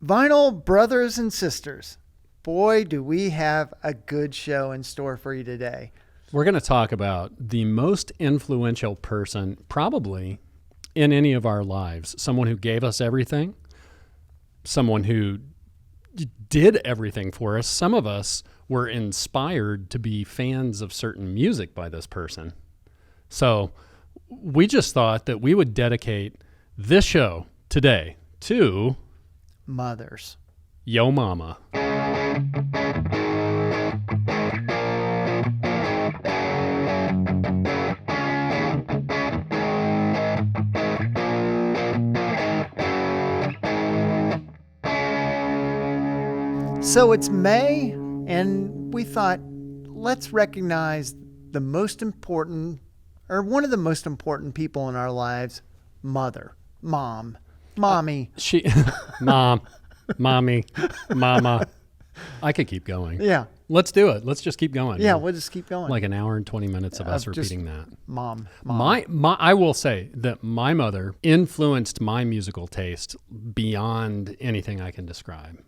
Vinyl brothers and sisters, boy, do we have a good show in store for you today. We're going to talk about the most influential person probably in any of our lives. Someone who gave us everything, someone who did everything for us. Some of us were inspired to be fans of certain music by this person. So we just thought that we would dedicate this show today to Mothers. Yo Momma. So it's May, and we thought, let's recognize the most important, or one of the most important people in our lives, mother, mom, mommy. Mom, mommy, mama. I could keep going. Yeah. Let's do it. Let's just keep going. Yeah, we'll just keep going. Like an hour and 20 minutes of us repeating that. Mom. I will say that my mother influenced my musical taste beyond anything I can describe.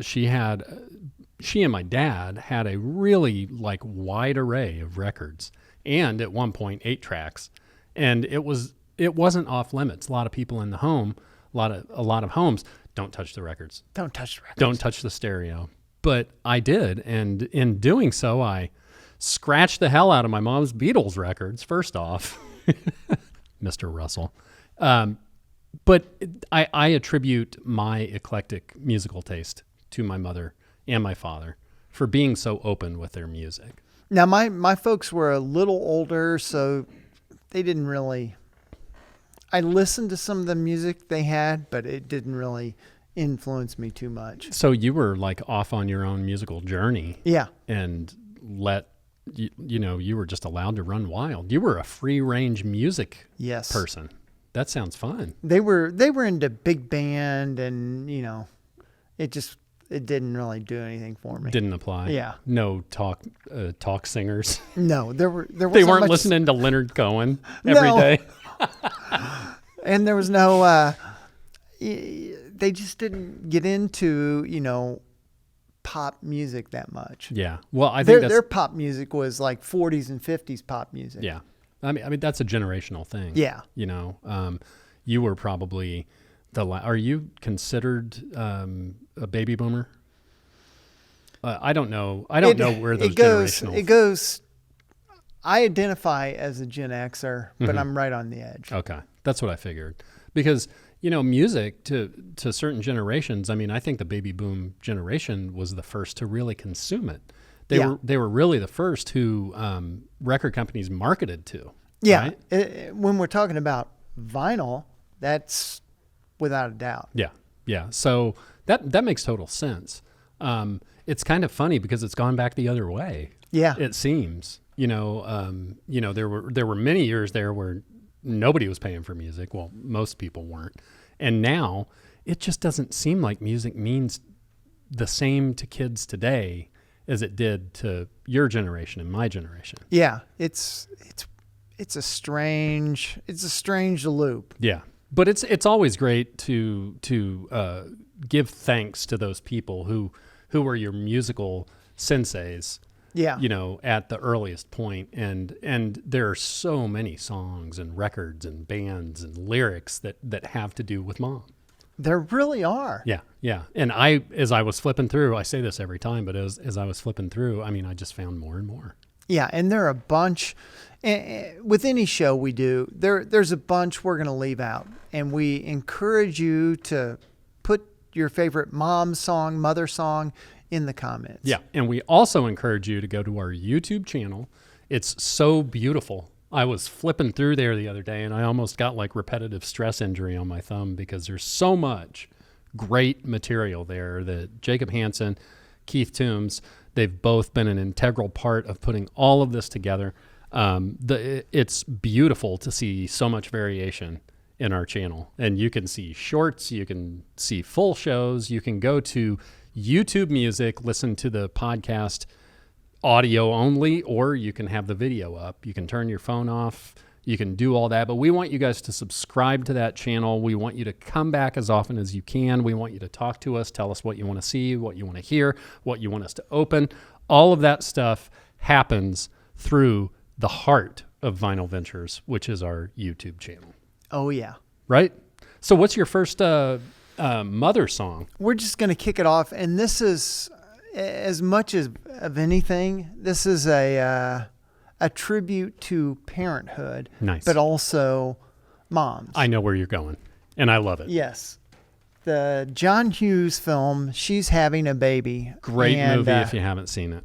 She and my dad had a really wide array of records, and at one point 8 tracks, and it wasn't off limits. A lot of people in the home, a lot of homes don't touch the records. Don't touch the records. Don't touch the stereo. But I did, and in doing so, I scratched the hell out of my mom's Beatles records. First off, Mr. Russell. But I attribute my eclectic musical taste to my mother and my father for being so open with their music. Now, my folks were a little older, so they didn't really... I listened to some of the music they had, but it didn't really influence me too much. So you were off on your own musical journey. Yeah. And you were just allowed to run wild. You were a free range music person. That sounds fun. They were into big band, and it didn't really do anything for me. Didn't apply. Yeah. No talk singers. No, there wasn't They weren't much... listening to Leonard Cohen every day. And there was no, they just didn't get into, pop music that much. Yeah. Well, I think their pop music was like 40s and 50s pop music. Yeah. I mean, that's a generational thing. Yeah. You were probably are you considered a baby boomer? I don't know. I don't know where those generational... It goes... I identify as a Gen Xer, but I'm right on the edge. Okay. That's what I figured. Because, music to certain generations, I mean, I think the baby boom generation was the first to really consume it. They were really the first who record companies marketed to. Yeah. Right? When we're talking about vinyl, that's without a doubt. Yeah. Yeah. So that makes total sense. It's kind of funny because it's gone back the other way. Yeah. It seems. There were many years there where nobody was paying for music. Well, most people weren't. And now it just doesn't seem like music means the same to kids today as it did to your generation and my generation. Yeah. It's a strange loop. Yeah. But it's always great to give thanks to those people who were your musical senseis. Yeah. At the earliest point. And there are so many songs and records and bands and lyrics that have to do with mom. There really are. Yeah. Yeah. And as I was flipping through, I say this every time, but as I was flipping through, I mean, I just found more and more. Yeah. And there are a bunch with any show we do, there's a bunch we're going to leave out, and we encourage you to put your favorite mom song, mother song in the comments. Yeah. And we also encourage you to go to our YouTube channel. It's so beautiful. I was flipping through there the other day and I almost got repetitive stress injury on my thumb because there's so much great material there that Jacob Hansen, Keith Toombs, they've both been an integral part of putting all of this together. It's beautiful to see so much variation in our channel, and you can see shorts, you can see full shows, you can go to YouTube Music, listen to the podcast audio only, or you can have the video up. You can turn your phone off, You can do all that, but we want you guys to subscribe to that channel. We want you to come back as often as you can. We want you to talk to us, tell us what you want to see, what you want to hear, what you want us to open. All of that stuff happens through the heart of Vinyl Ventures, which is our YouTube channel. Oh, yeah. Right? So what's your first mother song? We're just going to kick it off. And this is, as much as of anything, this is a tribute to parenthood, Nice. but also moms. I know where you're going, and I love it. Yes. The John Hughes film, She's Having a Baby. Great And, movie if you haven't seen it.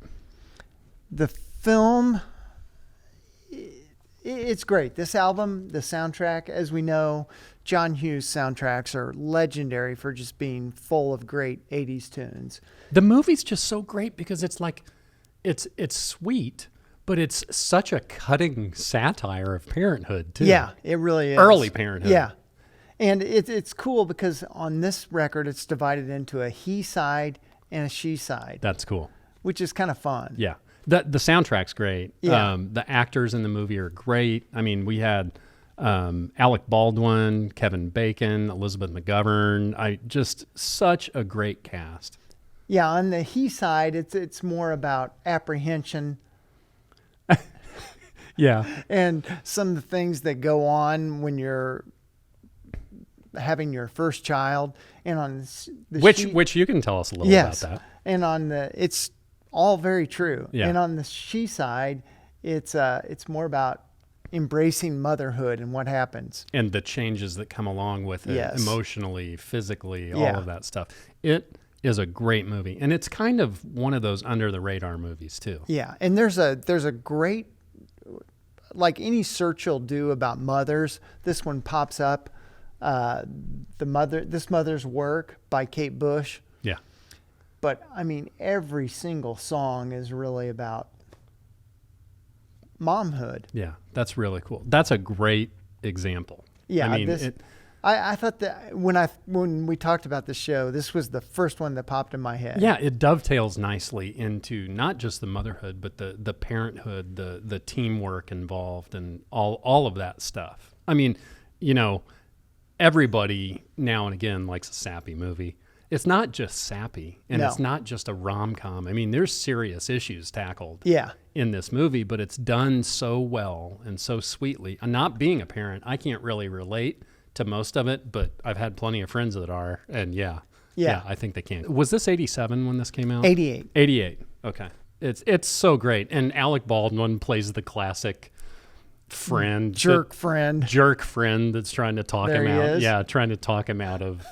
The film, it's great. This album, the soundtrack, as we know, John Hughes soundtracks are legendary for just being full of great 80s tunes. The movie's just so great because it's like, it's sweet, but it's such a cutting satire of parenthood, too. Yeah, it really is. Early parenthood. Yeah. And it's cool because on this record, it's divided into a he side and a she side. That's cool. Which is kind of fun. Yeah. The soundtrack's great. Yeah. The actors in the movie are great. I mean, we had Alec Baldwin, Kevin Bacon, Elizabeth McGovern. Just such a great cast. Yeah, on the he side, it's more about apprehension. Yeah. And some of the things that go on when you're having your first child. And on the which you can tell us a little about that. And on it's all very true. Yeah. And on the she side, it's more about embracing motherhood and what happens. And the changes that come along with it, Yes. Emotionally, physically, Yeah. all of that stuff. It is a great movie. And it's kind of one of those under the radar movies too. Yeah. And there's a great, like any search you'll do about mothers, this one pops up. This Mother's Work by Kate Bush. Yeah. But I mean, every single song is really about momhood. Yeah. That's really cool. That's a great example. Yeah. I mean, I thought that when we talked about the show, this was the first one that popped in my head. yeah, it dovetails nicely into not just the motherhood, but the parenthood, the teamwork involved, and all of that stuff. I mean, everybody now and again likes a sappy movie. It's not just sappy, and No. it's not just a rom-com. I mean, there's serious issues tackled Yeah. in this movie, but it's done so well and so sweetly. And not being a parent, I can't really relate to most of it, but I've had plenty of friends that are, and yeah, I think they can. Was this 87 when this came out? 88. 88. Okay. It's so great. And Alec Baldwin plays the classic friend, Jerk friend. jerk friend that's trying to talk There him he out. is. Yeah, trying to talk him out of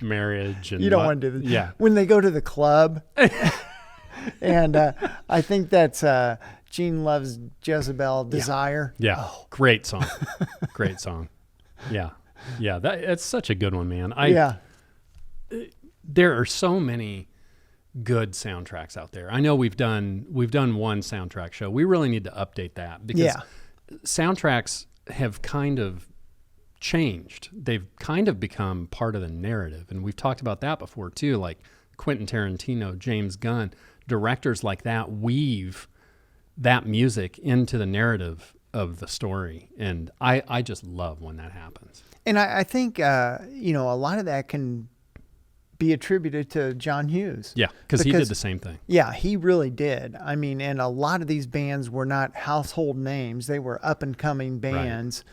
marriage. And You don't want to do this. Yeah. When they go to the club, and I think that's Gene Loves Jezebel, Desire. Yeah. Oh. Great song. Great song. Yeah. Yeah. It's such a good one, man. Yeah. There are so many good soundtracks out there. I know we've done one soundtrack show. We really need to update that because soundtracks have kind of changed. They've kind of become part of the narrative. And we've talked about that before too, like Quentin Tarantino, James Gunn, directors like that weave that music into the narrative of the story. And I just love when that happens. And I think, a lot of that can be attributed to John Hughes. Yeah, because he did the same thing. Yeah, he really did. I mean, and a lot of these bands were not household names. They were up-and-coming bands,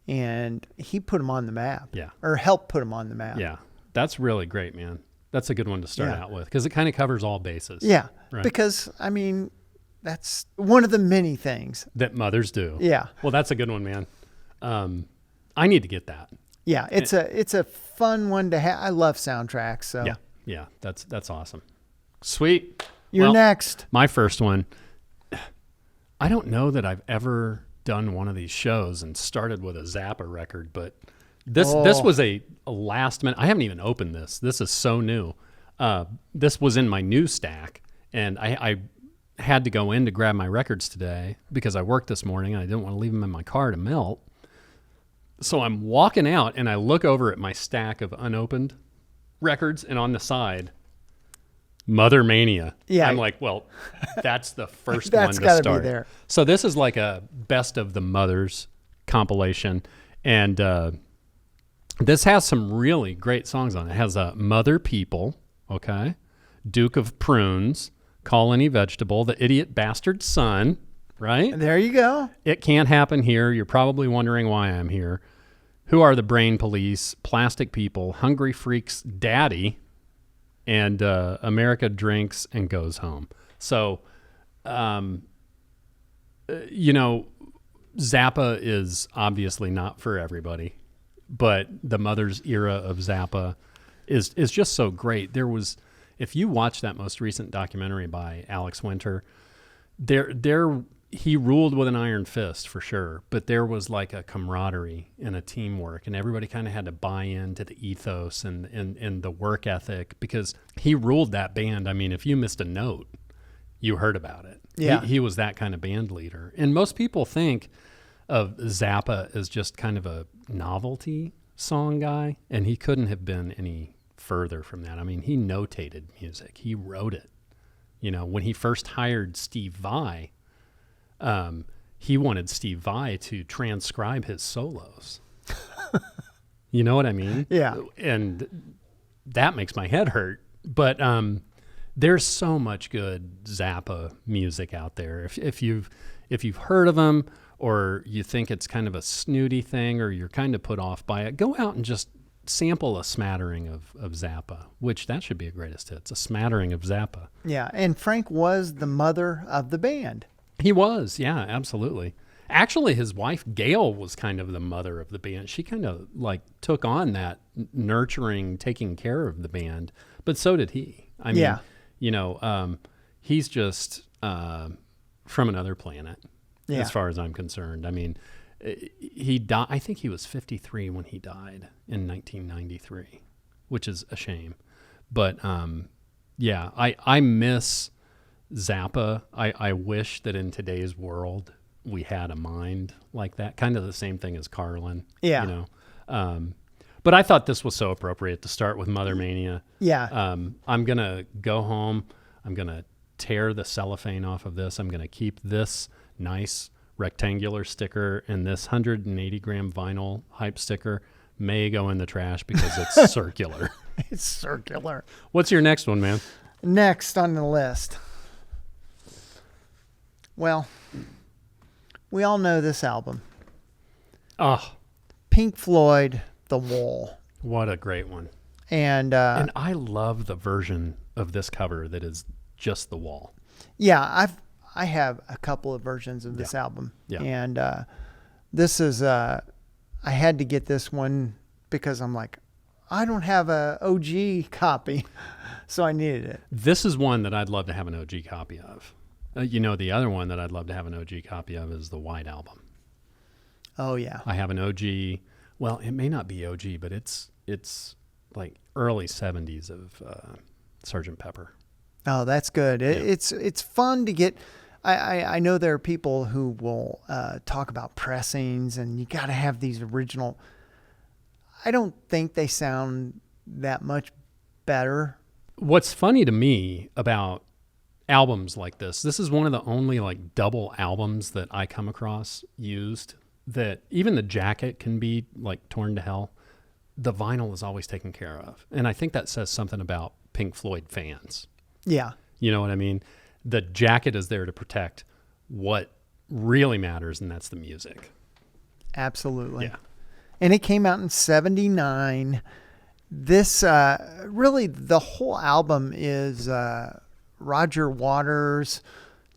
and he put them on the map. Yeah. Or helped put them on the map. Yeah, that's really great, man. That's a good one to start out with because it kind of covers all bases. Yeah, Right. because, I mean, that's one of the many things. That mothers do. Yeah. Well, that's a good one, man. I need to get that. Yeah, it's a fun one to have. I love soundtracks. So Yeah, that's awesome. Sweet. You're Well, next. My first one. I don't know that I've ever done one of these shows and started with a Zappa record, but this was a last minute. I haven't even opened this. This is so new. This was in my new stack, and I had to go in to grab my records today because I worked this morning and I didn't want to leave them in my car to melt. So I'm walking out and I look over at my stack of unopened records, and on the side, Mother Mania. Yeah. I'm like, well, that's the first That's one to gotta be start. there. So this is like a best of the mothers compilation. And this has some really great songs on it. It has Mother People, okay, Duke of Prunes, Call Any Vegetable, The Idiot Bastard Son, right? There you go. It Can't Happen Here. You're probably wondering why I'm here. Who Are the Brain Police, Plastic People, Hungry Freaks, Daddy, and America Drinks and Goes Home. So, you know, Zappa is obviously not for everybody, but the Mother's era of Zappa is just so great. There was, if you watch that most recent documentary by Alex Winter, he ruled with an iron fist for sure, but there was like a camaraderie and a teamwork, and everybody kind of had to buy into the ethos and the work ethic, because he ruled that band. I mean, if you missed a note, you heard about it. Yeah. He was that kind of band leader. And most people think of Zappa as just kind of a novelty song guy, and he couldn't have been any further from that. I mean, he notated music. He wrote it. You know, when he first hired Steve Vai, he wanted Steve Vai to transcribe his solos. You know what I mean? Yeah. And that makes my head hurt. But there's so much good Zappa music out there. If you've heard of him, or you think it's kind of a snooty thing, or you're kind of put off by it, go out and just sample a smattering of Zappa, which that should be a greatest hits, a smattering of Zappa. Yeah, and Frank was the mother of the band. He was, yeah, absolutely. Actually, his wife, Gail, was kind of the mother of the band. She kind of like took on that nurturing, taking care of the band, but so did he. I mean, Yeah. you know, he's just from another planet, Yeah. as far as I'm concerned. I mean, he died, I think he was 53 when he died in 1993, which is a shame. But yeah, I miss Zappa. I wish that in today's world we had a mind like that. Kind of the same thing as Carlin. Yeah. You know. But I thought this was so appropriate to start with Mother Mania. Yeah. I'm gonna go home. I'm gonna tear the cellophane off of this. I'm gonna keep this nice rectangular sticker, and this 180 gram vinyl hype sticker may go in the trash because it's circular. It's circular. What's your next one, man? Next on the list. Well, we all know this album. Oh, Pink Floyd, The Wall. what a great one. And And I love the version of this cover that is just the wall. yeah, I have a couple of versions of this album. Yeah. And this is I had to get this one because I'm like, I don't have a OG copy, so I needed it. This is one that I'd love to have an OG copy of. You know, the other one that I'd love to have an OG copy of is the White Album. Oh yeah. I have an OG. Well, it may not be OG, but it's like early 70s of Sgt. Pepper. Oh, that's good. It's fun to get. I know there are people who will talk about pressings, and you got to have these original. I don't think they sound that much better. What's funny to me about albums like this is one of the only like double albums that I come across used, that even the jacket can be like torn to hell. The vinyl is always taken care of. And I think that says something about Pink Floyd fans. Yeah. You know what I mean? The jacket is there to protect what really matters, and that's the music. Absolutely. Yeah. And it came out in 79. This, really, the whole album is Roger Waters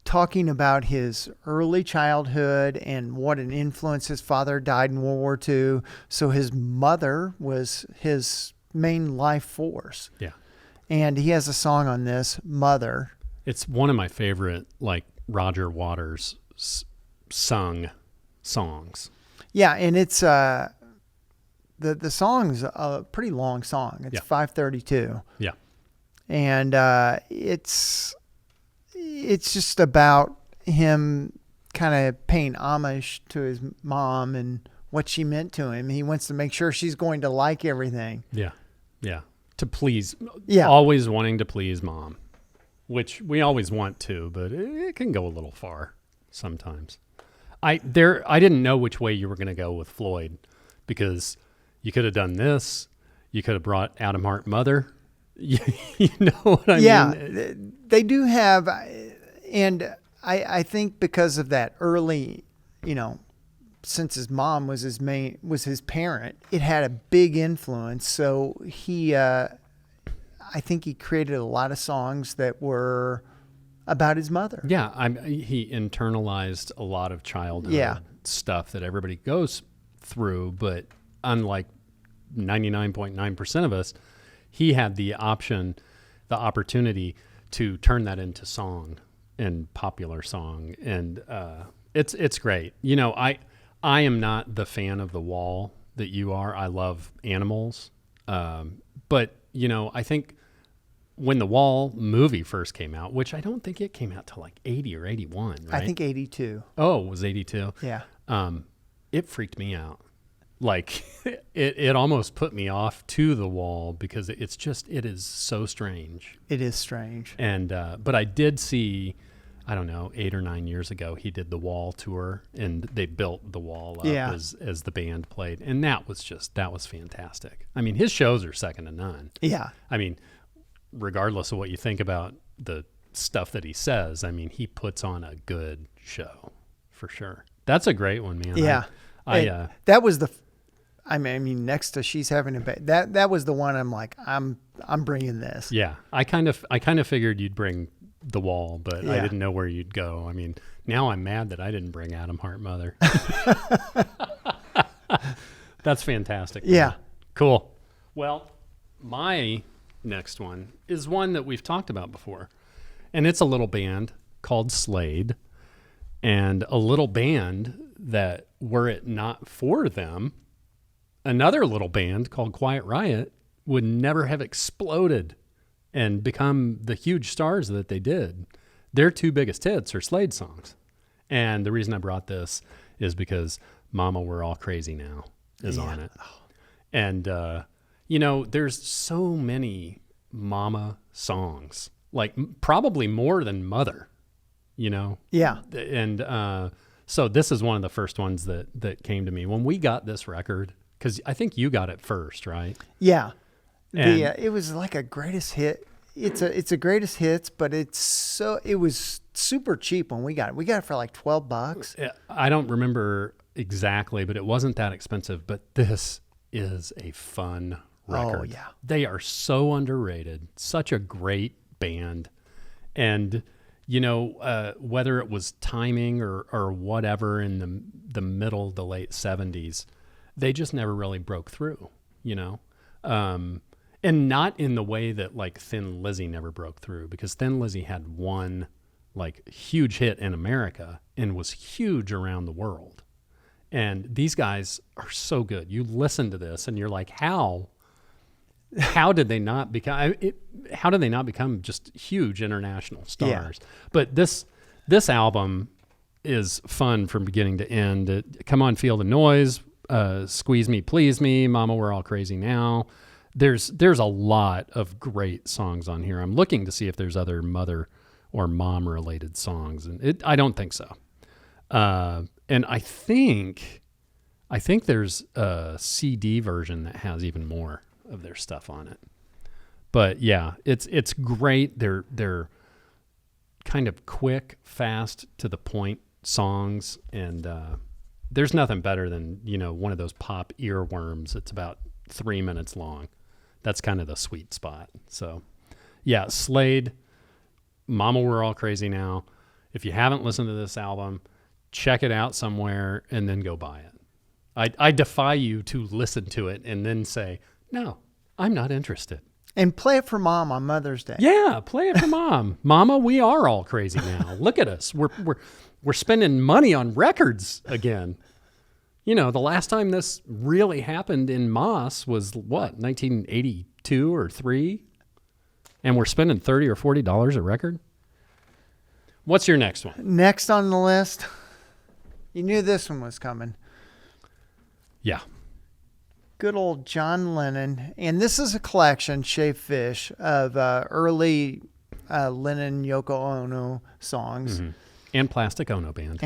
talking about his early childhood and what an influence. His father died in World War II, so his mother was his main life force. Yeah. And he has a song on this, Mother. It's one of my favorite, like, Roger Waters sung songs. Yeah, and it's the song's a pretty long song. It's 5:32. Yeah. And it's just about him kind of paying homage to his mom and what she meant to him. He wants to make sure she's going to like everything. Yeah. Yeah. To please. Yeah. Always wanting to please mom, which we always want to, but it can go a little far sometimes. I didn't know which way you were going to go with Floyd, because you could have done this. You could have brought Adam Hart Mother. You know what I mean? Yeah, they do have, and I think because of that early, since his mom was his parent, it had a big influence. So I think he created a lot of songs that were about his mother. Yeah, he internalized a lot of childhood stuff that everybody goes through, but unlike 99.9% of us, he had the opportunity to turn that into song and popular song, and it's great. I am not the fan of The Wall that you are. I love animals, but I think when The Wall movie first came out, which I don't think it came out till like 80 or 81, right? I think 82. Oh, it was 82. Yeah. It freaked me out. Like it almost put me off to The Wall, because it is so strange. It is strange. And but I did see, I don't know, 8 or 9 years ago, he did the Wall tour, and they built the Wall up as the band played, and that was fantastic. I mean, his shows are second to none. Yeah. I mean, regardless of what you think about the stuff that he says, I mean, he puts on a good show for sure. That's a great one, man. Yeah. That was next to She's Having a Baby. That was the one I'm like, I'm bringing this. Yeah. I kind of figured you'd bring The Wall, but I didn't know where you'd go. I mean, now I'm mad that I didn't bring Adam Hart Mother. That's fantastic. Yeah. Man. Cool. Well, my next one is one that we've talked about before, and it's a little band called Slade, and a little band that, were it not for them, another little band called Quiet Riot would never have exploded and become the huge stars that they did. Their two biggest hits are Slade songs. And the reason I brought this is because Momma, We're All Crazy Now is on it. And, there's so many Momma songs, like probably more than Mother, Yeah. And so this is one of the first ones that came to me when we got this record, because I think you got it first, right? Yeah. And it was like a greatest hit. It's a greatest hits, but it was super cheap when we got it. We got it for like $12. I don't remember exactly, but it wasn't that expensive. But this is a fun record. Oh, yeah. They are so underrated. Such a great band. And, whether it was timing or whatever in the middle, the late 70s, they just never really broke through, and not in the way that like Thin Lizzy never broke through, because Thin Lizzy had one like huge hit in America and was huge around the world. And these guys are so good. You listen to this and you're like, how did they not become just huge international stars? Yeah. But this album is fun from beginning to end. Come On, Feel the Noise, Squeeze Me, Please Me, Momma, We're All Crazy Now. There's a lot of great songs on here. I'm looking to see if there's other mother or mom related songs, and I don't think so. And I think there's a CD version that has even more of their stuff on it. But yeah, it's great. They're kind of quick, fast, to the point songs, and there's nothing better than one of those pop earworms. It's about 3 minutes long. That's kind of the sweet spot. So yeah, Slade, Momma, We're All Crazy Now. If you haven't listened to this album, check it out somewhere and then go buy it. I defy you to listen to it and then say, no, I'm not interested. And play it for Mom on Mother's Day. Yeah, play it for Mom. Momma, we are all crazy now. Look at us. We're spending money on records again. The last time this really happened in Moss was what, 1982 or 3? And we're spending $30 or $40 a record? What's your next one? Next on the list, you knew this one was coming. Yeah. Good old John Lennon. And this is a collection, Shaved Fish, of early Lennon Yoko Ono songs. Mm-hmm. And Plastic Ono Band.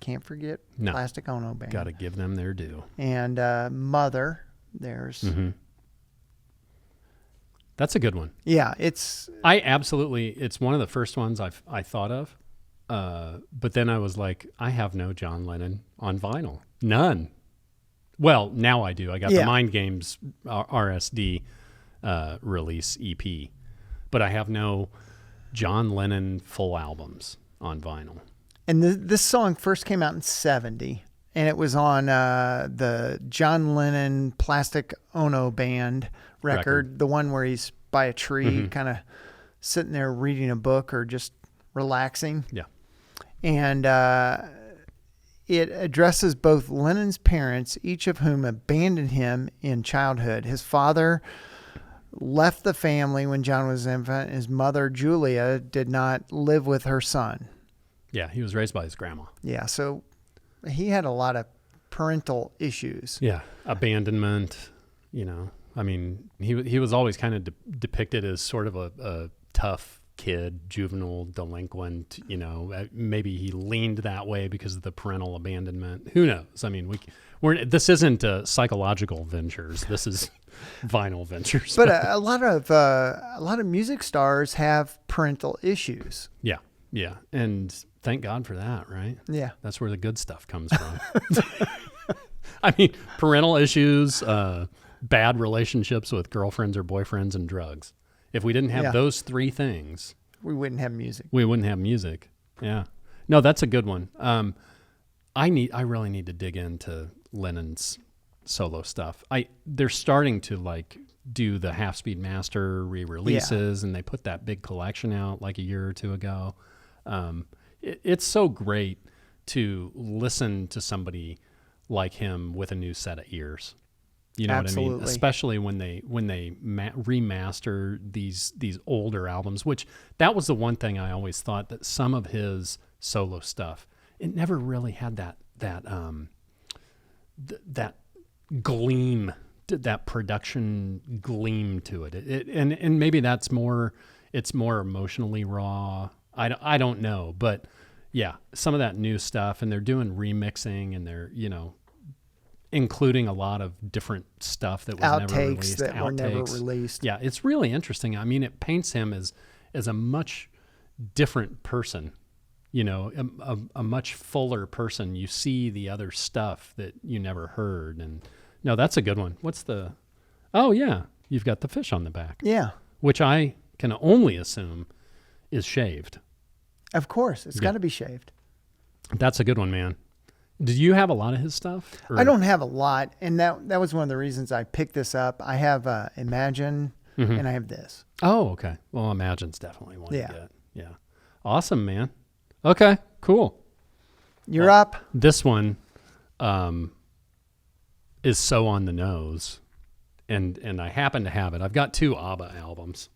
Can't forget No. Plastic Ono Band. Got to give them their due. And Mother. There's That's a good one. yeah. It's It's one of the first ones I thought of. But then I was like, I have no John Lennon on vinyl. None. Well, now I do. I got the Mind Games RSD release EP, but I have no John Lennon full albums on vinyl. and this song first came out in '70, and it was on the John Lennon Plastic Ono Band record, the one where he's by a tree, kind of sitting there reading a book or just relaxing. Yeah. And it addresses both Lennon's parents, each of whom abandoned him in childhood. His father left the family when John was an infant. His mother, Julia, did not live with her son. Yeah, he was raised by his grandma. Yeah, so he had a lot of parental issues. Yeah, abandonment, I mean, he was always kind of depicted as sort of a tough kid, juvenile delinquent, maybe he leaned that way because of the parental abandonment. Who knows? I mean, this isn't psychological ventures. This is vinyl ventures. But a lot of music stars have parental issues. Yeah. Yeah. And thank God for that, right? Yeah. That's where the good stuff comes from. I mean, parental issues, bad relationships with girlfriends or boyfriends, and drugs. If we didn't have those three things, we wouldn't have music. We wouldn't have music. Yeah. No, that's a good one. I really need to dig into Lennon's solo stuff. They're starting to do the Half Speed Master re-releases, and they put that big collection out like a year or two ago. It's so great to listen to somebody like him with a new set of ears. You know what I mean? Especially when they remaster these older albums, which that was the one thing I always thought, that some of his solo stuff, it never really had that gleam, that production gleam to it. And maybe it's more emotionally raw. I don't know, but yeah, some of that new stuff, and they're doing remixing, and they're including a lot of different stuff that was never released. Were never released. Yeah, it's really interesting. I mean, it paints him as a much different person, a much fuller person. You see the other stuff that you never heard. And no, that's a good one. Oh yeah, you've got the fish on the back. Yeah. Which I can only assume is shaved. Of course, it's got to be shaved. That's a good one, man. Did you have a lot of his stuff? Or? I don't have a lot, and that was one of the reasons I picked this up. I have Imagine, and I have this. Oh, okay. Well, Imagine's definitely one to get. Yeah. Awesome, man. Okay, cool. You're up. This one is so on the nose, and I happen to have it. I've got 2 ABBA albums.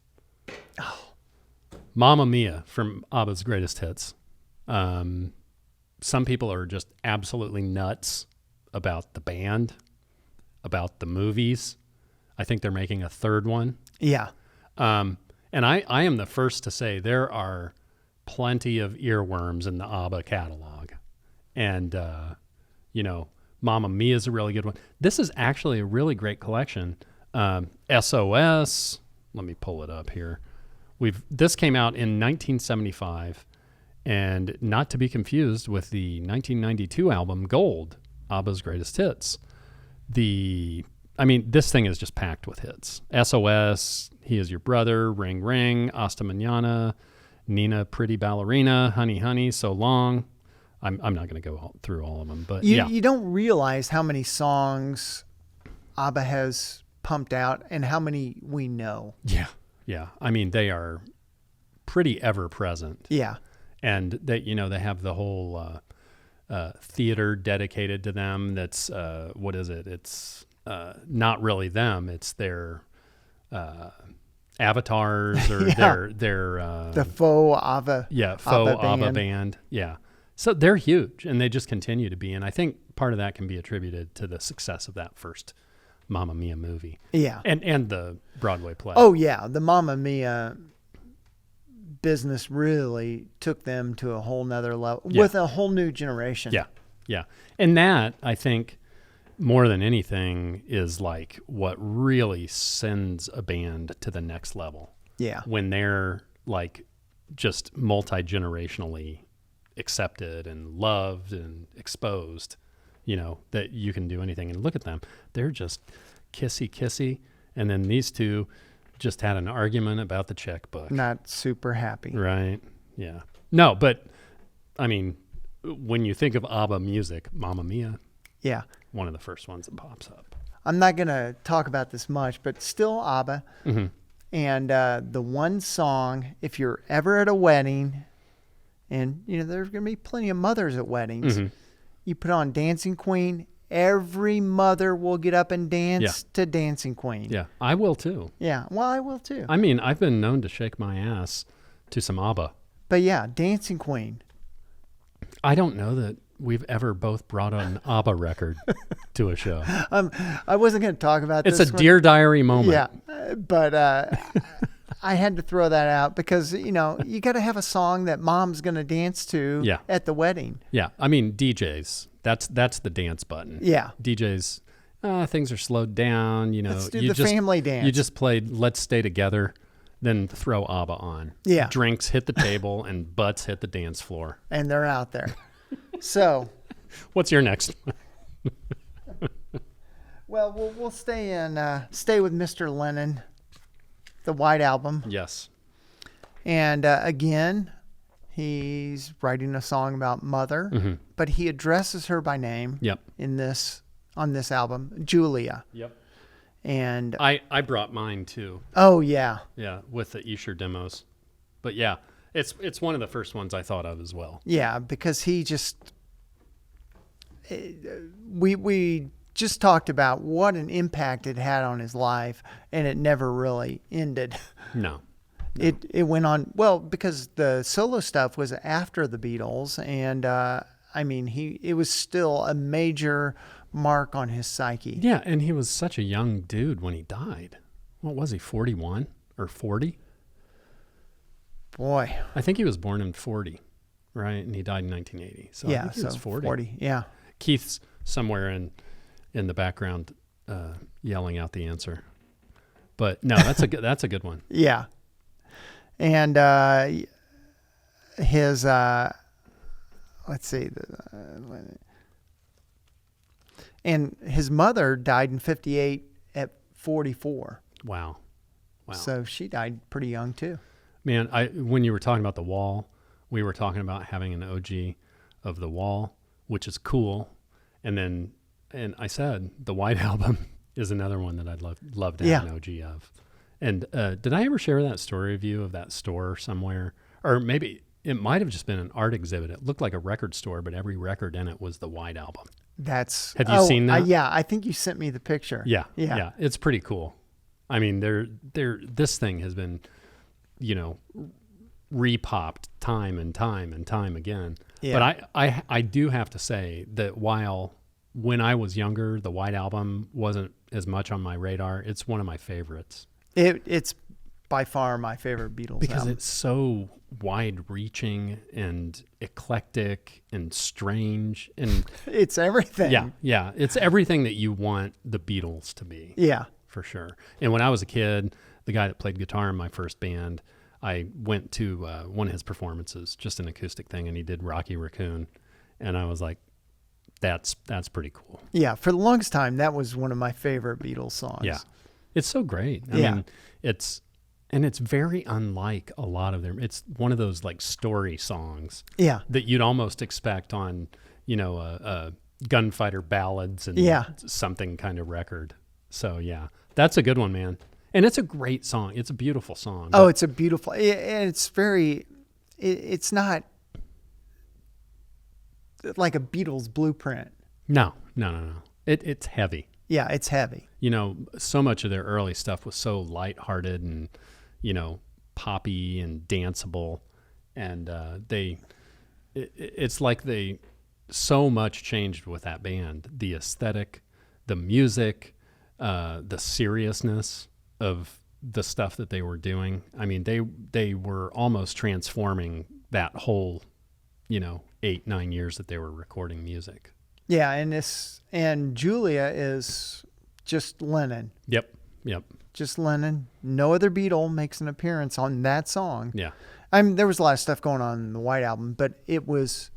Oh. Mamma Mia from ABBA's Greatest Hits. Some people are just absolutely nuts about the band, about the movies. I think they're making a 3rd one. Yeah. And I am the first to say there are plenty of earworms in the ABBA catalog. And, Mamma Mia is a really good one. This is actually a really great collection. SOS, let me pull it up here. This came out in 1975. And not to be confused with the 1992 album Gold, ABBA's Greatest Hits. This thing is just packed with hits. SOS, He Is Your Brother, Ring Ring, Hasta Mañana, Nina Pretty Ballerina, Honey Honey, So Long. I'm not going to go through all of them, but you don't realize how many songs ABBA has pumped out and how many we know. Yeah. I mean, they are pretty ever present. Yeah. And they have the whole theater dedicated to them. That's what is it? It's not really them. It's their avatars or their the faux ABBA. Yeah, faux ABBA band. Yeah, so they're huge, and they just continue to be. And I think part of that can be attributed to the success of that first Mamma Mia movie. Yeah, and the Broadway play. Oh yeah, the Mamma Mia business really took them to a whole nother level with a whole new generation. Yeah, Yeah. And that, I think, more than anything, is like what really sends a band to the next level. Yeah. When they're like just multi-generationally accepted and loved and exposed, that you can do anything. And look at them. They're just kissy. And then these two just had an argument about the checkbook. Not super happy. Right. Yeah. No, but I mean, when you think of ABBA music, Mamma Mia, Yeah. one of the first ones that pops up. I'm not going to talk about this much, but still ABBA. Mm-hmm. And the one song, if you're ever at a wedding, and there's going to be plenty of mothers at weddings, Mm-hmm. you put on Dancing Queen, every mother will get up and dance to Dancing Queen. Yeah, I will too. Yeah, well, I will too. I mean, I've been known to shake my ass to some ABBA. But yeah, Dancing Queen. I don't know that we've ever both brought an ABBA record to a show. I wasn't going to talk about It's this. a Dear Diary moment. Yeah, but I had to throw that out because, you got to have a song that mom's going to dance to at the wedding. Yeah, I mean, DJs, that's the dance button. Yeah. DJs, things are slowed down, Let's do the family dance. You just played Let's Stay Together, then throw ABBA on. Yeah. Drinks hit the table and butts hit the dance floor. And they're out there. So. What's your next one? Well, we'll stay with Mr. Lennon, the White Album. Yes. And again, he's writing a song about mother, Mm-hmm. but he addresses her by name. Yep. On this album, Julia. Yep. And I brought mine too. Oh yeah. Yeah, with the Esher demos. But yeah, it's one of the first ones I thought of as well. Yeah, because he just we just talked about what an impact it had on his life, and it never really ended. No. It went on, well, because the solo stuff was after the Beatles, and I mean, it was still a major mark on his psyche. Yeah, and he was such a young dude when he died. What was he, 41 or 40? Boy. I think he was born in 40, right? And he died in 1980. So I think he was 40. Yeah. Keith's somewhere in the background yelling out the answer. But no, that's a good one. Yeah. And his let's see, and his mother died in 1958 at 44. Wow. So she died pretty young too. Man, when you were talking about The Wall, we were talking about having an OG of The Wall, which is cool. And I said the White Album is another one that I'd love to have an OG of. And did I ever share that story of you of that store somewhere? Or maybe it might have just been an art exhibit. It looked like a record store, but every record in it was the White Album. Have you seen that? Yeah, I think you sent me the picture. Yeah. It's pretty cool. I mean, this thing has been, repopped time and time and time again. Yeah. But I do have to say that when I was younger, the White Album wasn't as much on my radar. It's one of my favorites. It's by far my favorite Beatles because album. It's so wide-reaching and eclectic and strange, and it's everything. Yeah, it's everything that you want the Beatles to be. Yeah, for sure. And when I was a kid, the guy that played guitar in my first band, I went to one of his performances, just an acoustic thing, and he did Rocky Raccoon, and I was like, that's pretty cool. Yeah, for the longest time, that was one of my favorite Beatles songs. Yeah, it's so great. I mean, it's very unlike a lot of them. It's one of those like story songs. Yeah, that you'd almost expect on, gunfighter ballads and something kind of record. So yeah, that's a good one, man. And it's a great song. It's a beautiful song. Oh, it's a beautiful. It's very. It's not like a Beatles blueprint. No. It's heavy. Yeah, it's heavy. So much of their early stuff was so lighthearted and, poppy and danceable, and it's like they so much changed with that band. The aesthetic, the music, the seriousness of the stuff that they were doing. I mean, they were almost transforming that whole, 8-9 years that they were recording music. Yeah, and Julia is just Lennon. Yep. Just Lennon. No other Beatle makes an appearance on that song. Yeah. There was a lot of stuff going on in the White Album, but it was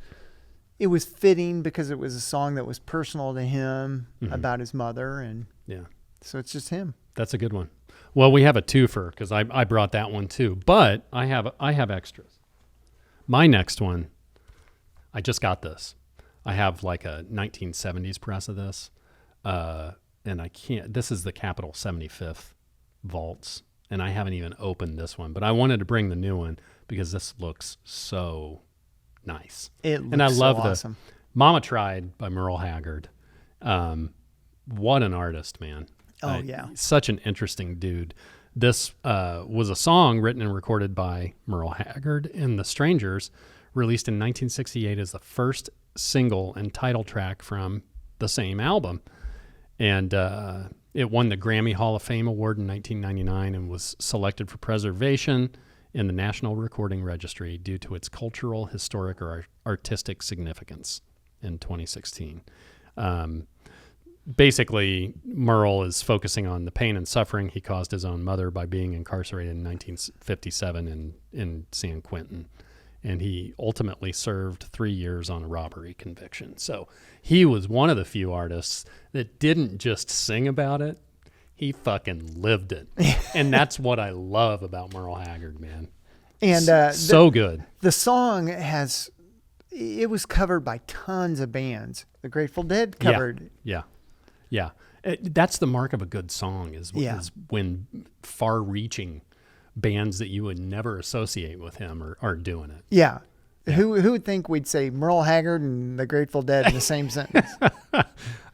fitting because it was a song that was personal to him about his mother, and Yeah. so it's just him. That's a good one. Well, we have a twofer because I brought that one too, but I have extras. My next one, I just got this. I have like a 1970s press of this, and I can't. This is the Capitol 75th vaults, and I haven't even opened this one, but I wanted to bring the new one because this looks so nice. And I love awesome. the Momma Tried by Merle Haggard. What an artist, man. Oh, yeah. Such an interesting dude. This was a song written and recorded by Merle Haggard and the Strangers, released in 1968 as the first single and title track from the same album. And it won the Grammy Hall of Fame Award in 1999 and was selected for preservation in the National Recording Registry due to its cultural, historic, or artistic significance in 2016. Basically, Merle is focusing on the pain and suffering he caused his own mother by being incarcerated in 1957 in San Quentin. And he ultimately served 3 years on a robbery conviction. So he was one of the few artists that didn't just sing about it. He fucking lived it. And that's what I love about Merle Haggard, man. And so good. The song it was covered by tons of bands. The Grateful Dead covered. Yeah. That's the mark of a good song is when far-reaching bands that you would never associate with him are doing it. Yeah. Who would think we'd say Merle Haggard and the Grateful Dead in the same sentence?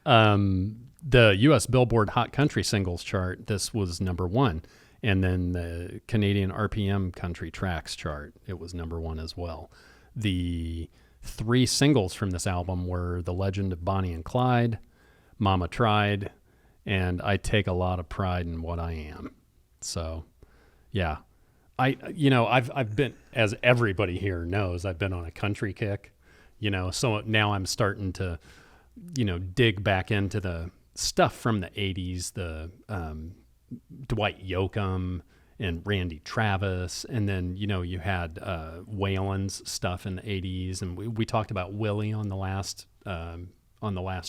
The U.S. Billboard Hot Country Singles chart, this was number one. And then the Canadian RPM Country Tracks chart, it was number one as well. The 3 singles from this album were The Legend of Bonnie and Clyde, Momma Tried, and I Take a Lot of Pride in What I Am. So, yeah. I've been, as everybody here knows, I've been on a country kick, so now I'm starting to, dig back into the stuff from the 80s, the Dwight Yoakam and Randy Travis, and then you had Waylon's stuff in the 80s, and we talked about Willie on the last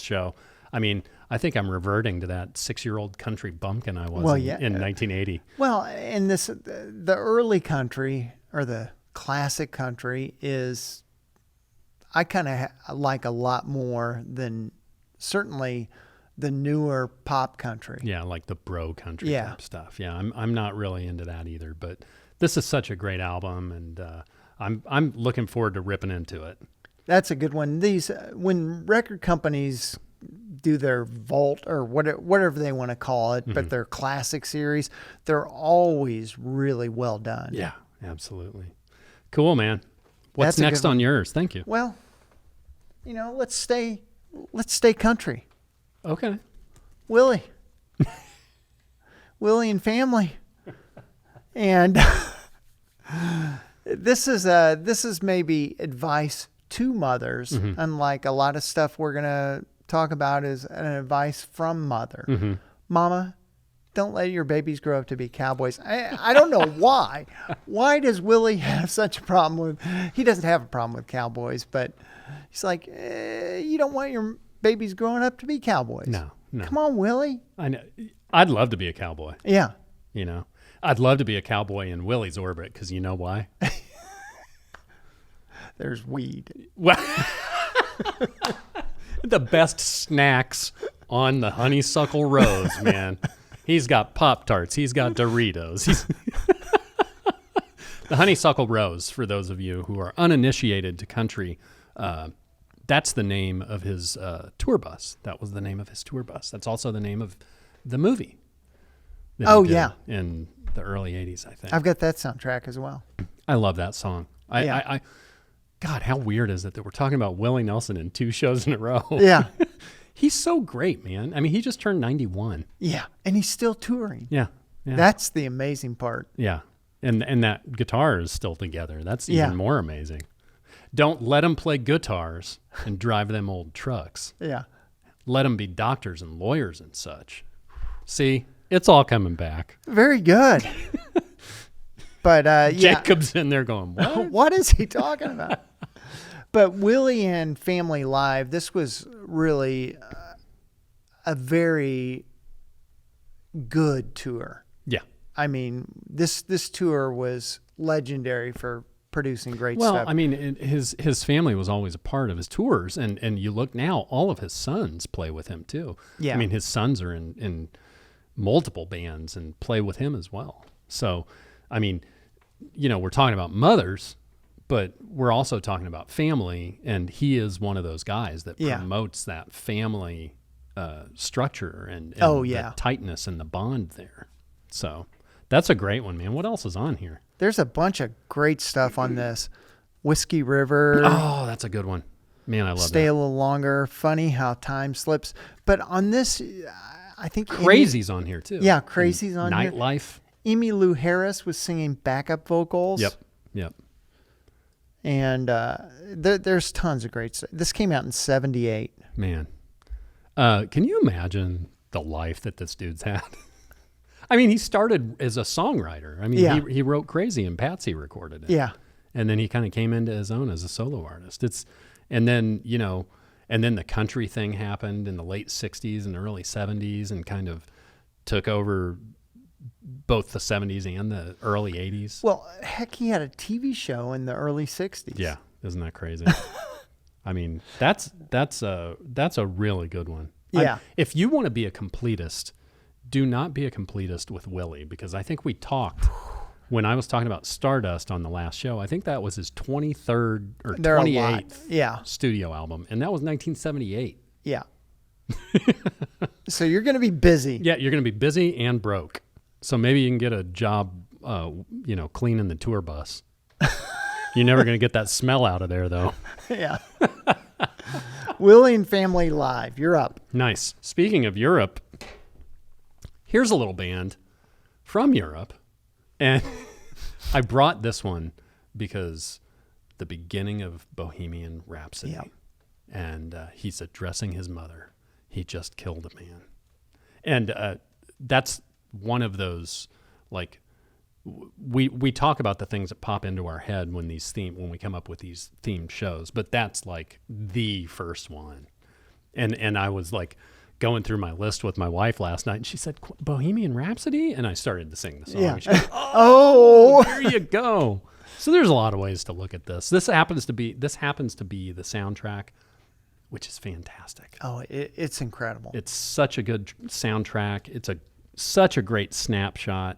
show. I mean, I think I'm reverting to that 6-year-old country bumpkin I was in 1980. Well, and the early country or the classic country is I kind of like a lot more than certainly the newer pop country. Yeah, like the bro country type stuff. Yeah, I'm not really into that either, but this is such a great album, and I'm looking forward to ripping into it. That's a good one. These when record companies do their vault or whatever they want to call it, but their classic series, they're always really well done. Yeah, absolutely. Cool, man. What's next on yours? Thank you. Well, let's stay country. Okay. Willie and family. And this is maybe advice to mothers, unlike a lot of stuff we're going to talk about is an advice from mother. Mama, don't let your babies grow up to be cowboys. I don't know why. Why does Willie have such a problem with, he doesn't have a problem with cowboys, but he's like, you don't want your babies growing up to be cowboys. No. Come on, Willie. I know. I'd love to be a cowboy. Yeah. I'd love to be a cowboy in Willie's orbit because you know why? There's weed. Well, the best snacks on the honeysuckle rose, man. He's got Pop-Tarts. He's got Doritos. The honeysuckle rose, for those of you who are uninitiated to country, that's the name of his tour bus. That was the name of his tour bus. That's also the name of the movie. In the early 80s, I think. I've got that soundtrack as well. I love that song. God, how weird is it that we're talking about Willie Nelson in 2 shows in a row? Yeah. He's so great, man. I mean, he just turned 91. Yeah, and he's still touring. Yeah. That's the amazing part. Yeah, and that guitar is still together. That's even more amazing. Don't let them play guitars and drive them old trucks. Yeah. Let them be doctors and lawyers and such. See, it's all coming back. Very good. But yeah. Jacob's in there going, what? What is he talking about? But Willie and Family Live, this was really a very good tour. Yeah. I mean, this tour was legendary for producing great Well, stuff. I mean, his family was always a part of his tours, and you look now, all of his sons play with him too. Yeah. I mean, his sons are in multiple bands and play with him as well. So, I mean, you know, we're talking about mothers, but we're also talking about family, and he is one of those guys that Yeah. promotes that family structure and Oh, yeah. the tightness and the bond there. So that's a great one, man. What else is on here? There's a bunch of great stuff on this. Whiskey River. Oh, that's a good one. Man, I love Stay that. a little longer. Funny how time slips. But on this, I think Crazy's on here too. Yeah, Crazy's on here. Nightlife. Amy Lou Harris was singing backup vocals. Yep. And there's tons of great stuff. This came out in 78. Man. Can you imagine the life that this dude's had? I mean, he started as a songwriter. I mean, Yeah. he wrote Crazy and Patsy recorded it. Yeah. And then he kind of came into his own as a solo artist. And then the country thing happened in the late 60s and early 70s and kind of took over both the 70s and the early 80s. Well, heck, he had a TV show in the early 60s. Yeah. Isn't that crazy? I mean, that's a really good one. Yeah. If you want to be a completist, do not be a completist with Willie, because I think we talked when I was talking about Stardust on the last show. I think that was his 23rd or They're a lot. 28th Yeah. studio album, and that was 1978. Yeah. So you're going to be busy. Yeah, you're going to be busy and broke. So maybe you can get a job, cleaning the tour bus. You're never going to get that smell out of there, though. Yeah. Willie and Family Live. You're up. Nice. Speaking of Europe, here's a little band from Europe. And I brought this one because the beginning of Bohemian Rhapsody. Yep. And he's addressing his mother. He just killed a man. And that's one of those, like, we talk about the things that pop into our head when we come up with these themed shows, but that's like the first one. And I was like going through my list with my wife last night, and she said, Bohemian Rhapsody? And I started to sing the song. Yeah. And she goes, Oh, there you go. So there's a lot of ways to look at this. This happens to be the soundtrack, which is fantastic. Oh, it's incredible. It's such a good soundtrack. It's such a great snapshot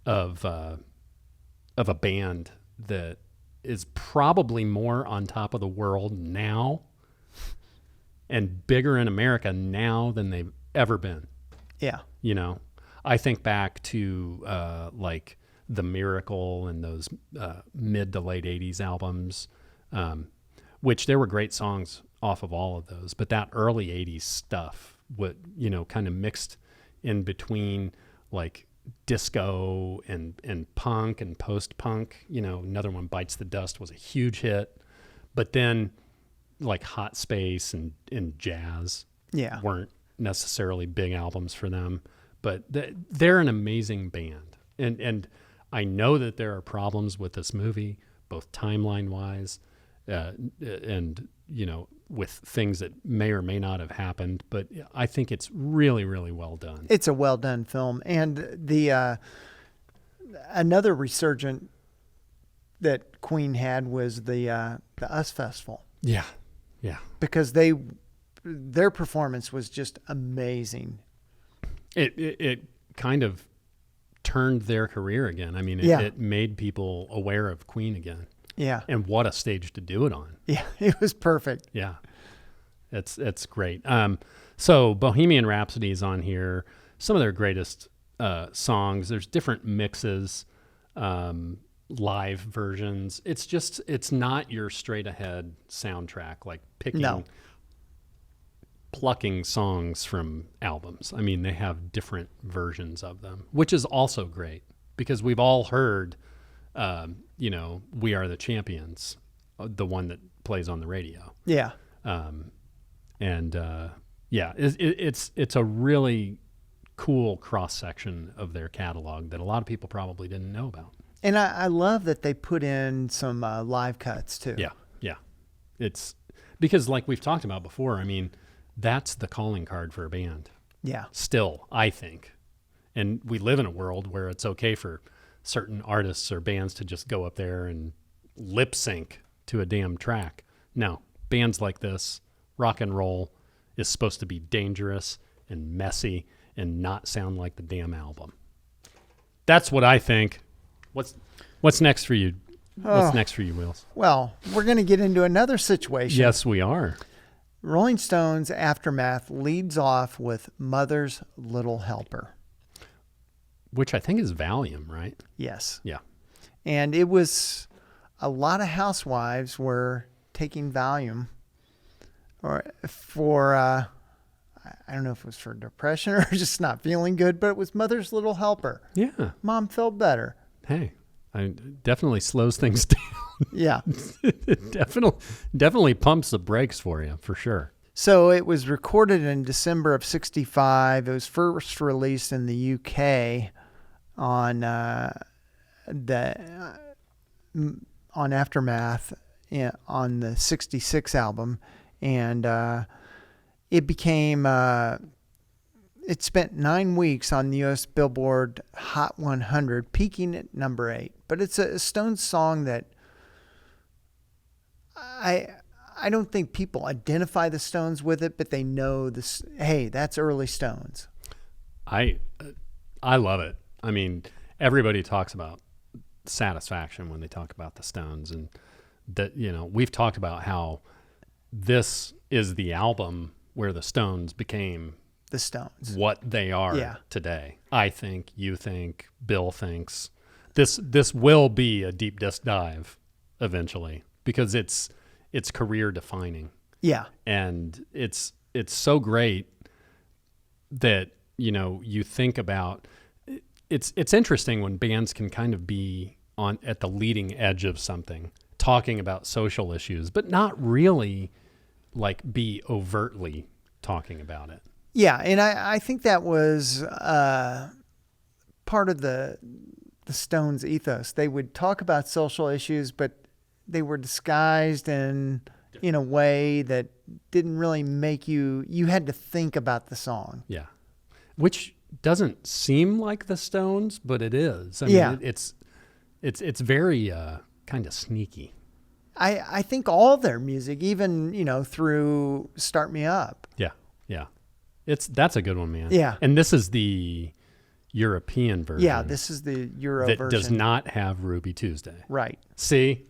of a band that is probably more on top of the world now and bigger in America now than they've ever been. Yeah. You know, I think back to like The Miracle and those mid to late 80s albums, which there were great songs off of all of those, but that early 80s stuff, kind of mixed in between like disco and punk and post-punk. Another one, Bites the Dust, was a huge hit, but then like Hot Space and Jazz weren't necessarily big albums for them, but they're an amazing band. And I know that there are problems with this movie, both timeline wise and with things that may or may not have happened, but I think it's really, really well done. It's a well done film. And the another resurgent that Queen had was the US Festival. Yeah. Because their performance was just amazing. It kind of turned their career again. I mean, it made people aware of Queen again. Yeah. And what a stage to do it on. Yeah, it was perfect. Yeah. It's great. So Bohemian Rhapsody is on here. Some of their greatest songs. There's different mixes, live versions. It's not your straight ahead soundtrack, like plucking songs from albums. I mean, they have different versions of them, which is also great because we've all heard, We Are the Champions. the one that plays on the radio. Yeah. It's a really cool cross section of their catalog that a lot of people probably didn't know about. And I love that they put in some live cuts too. Yeah. It's because, like we've talked about before, I mean, that's the calling card for a band. Yeah. Still, I think. And we live in a world where it's okay for certain artists or bands to just go up there and lip sync to a damn track. No, bands like this, rock and roll is supposed to be dangerous and messy and not sound like the damn album. That's what I think. What's next for you? What's next for you, Wills? Well, we're going to get into another situation. Yes, we are. Rolling Stones' Aftermath leads off with Mother's Little Helper. Which I think is Valium, right? Yes. Yeah. And it was a lot of housewives were taking Valium or for, I don't know if it was for depression or just not feeling good, but it was Mother's Little Helper. Yeah. Mom felt better. Hey, it definitely slows things down. Yeah. It definitely pumps the brakes for you, for sure. So it was recorded in December of '65. It was first released in the UK on Aftermath on the '66 album, and it became. It spent 9 weeks on the U.S. Billboard Hot 100, peaking at number 8. But it's a Stones song that I don't think people identify the Stones with it, but they know this. Hey, that's early Stones. I love it. I mean, everybody talks about Satisfaction when they talk about the Stones, and that, you know, we've talked about how this is the album where the Stones became The Stones. what they are today. I think, you think, Bill thinks. This will be a deep disc dive eventually because it's career defining. Yeah. And it's so great that, you know, you think about it's interesting when bands can kind of be at the leading edge of something, talking about social issues, but not really like be overtly talking about it. Yeah, and I think that was part of the Stones' ethos. They would talk about social issues, but they were disguised in a way that didn't really make you had to think about the song. Yeah, which doesn't seem like the Stones, but it is. I mean, it's very kind of sneaky. I think all their music, even through Start Me Up. Yeah. That's a good one, man. Yeah. And this is the European version. Yeah, this is the Euro that version. does not have Ruby Tuesday. Right. See,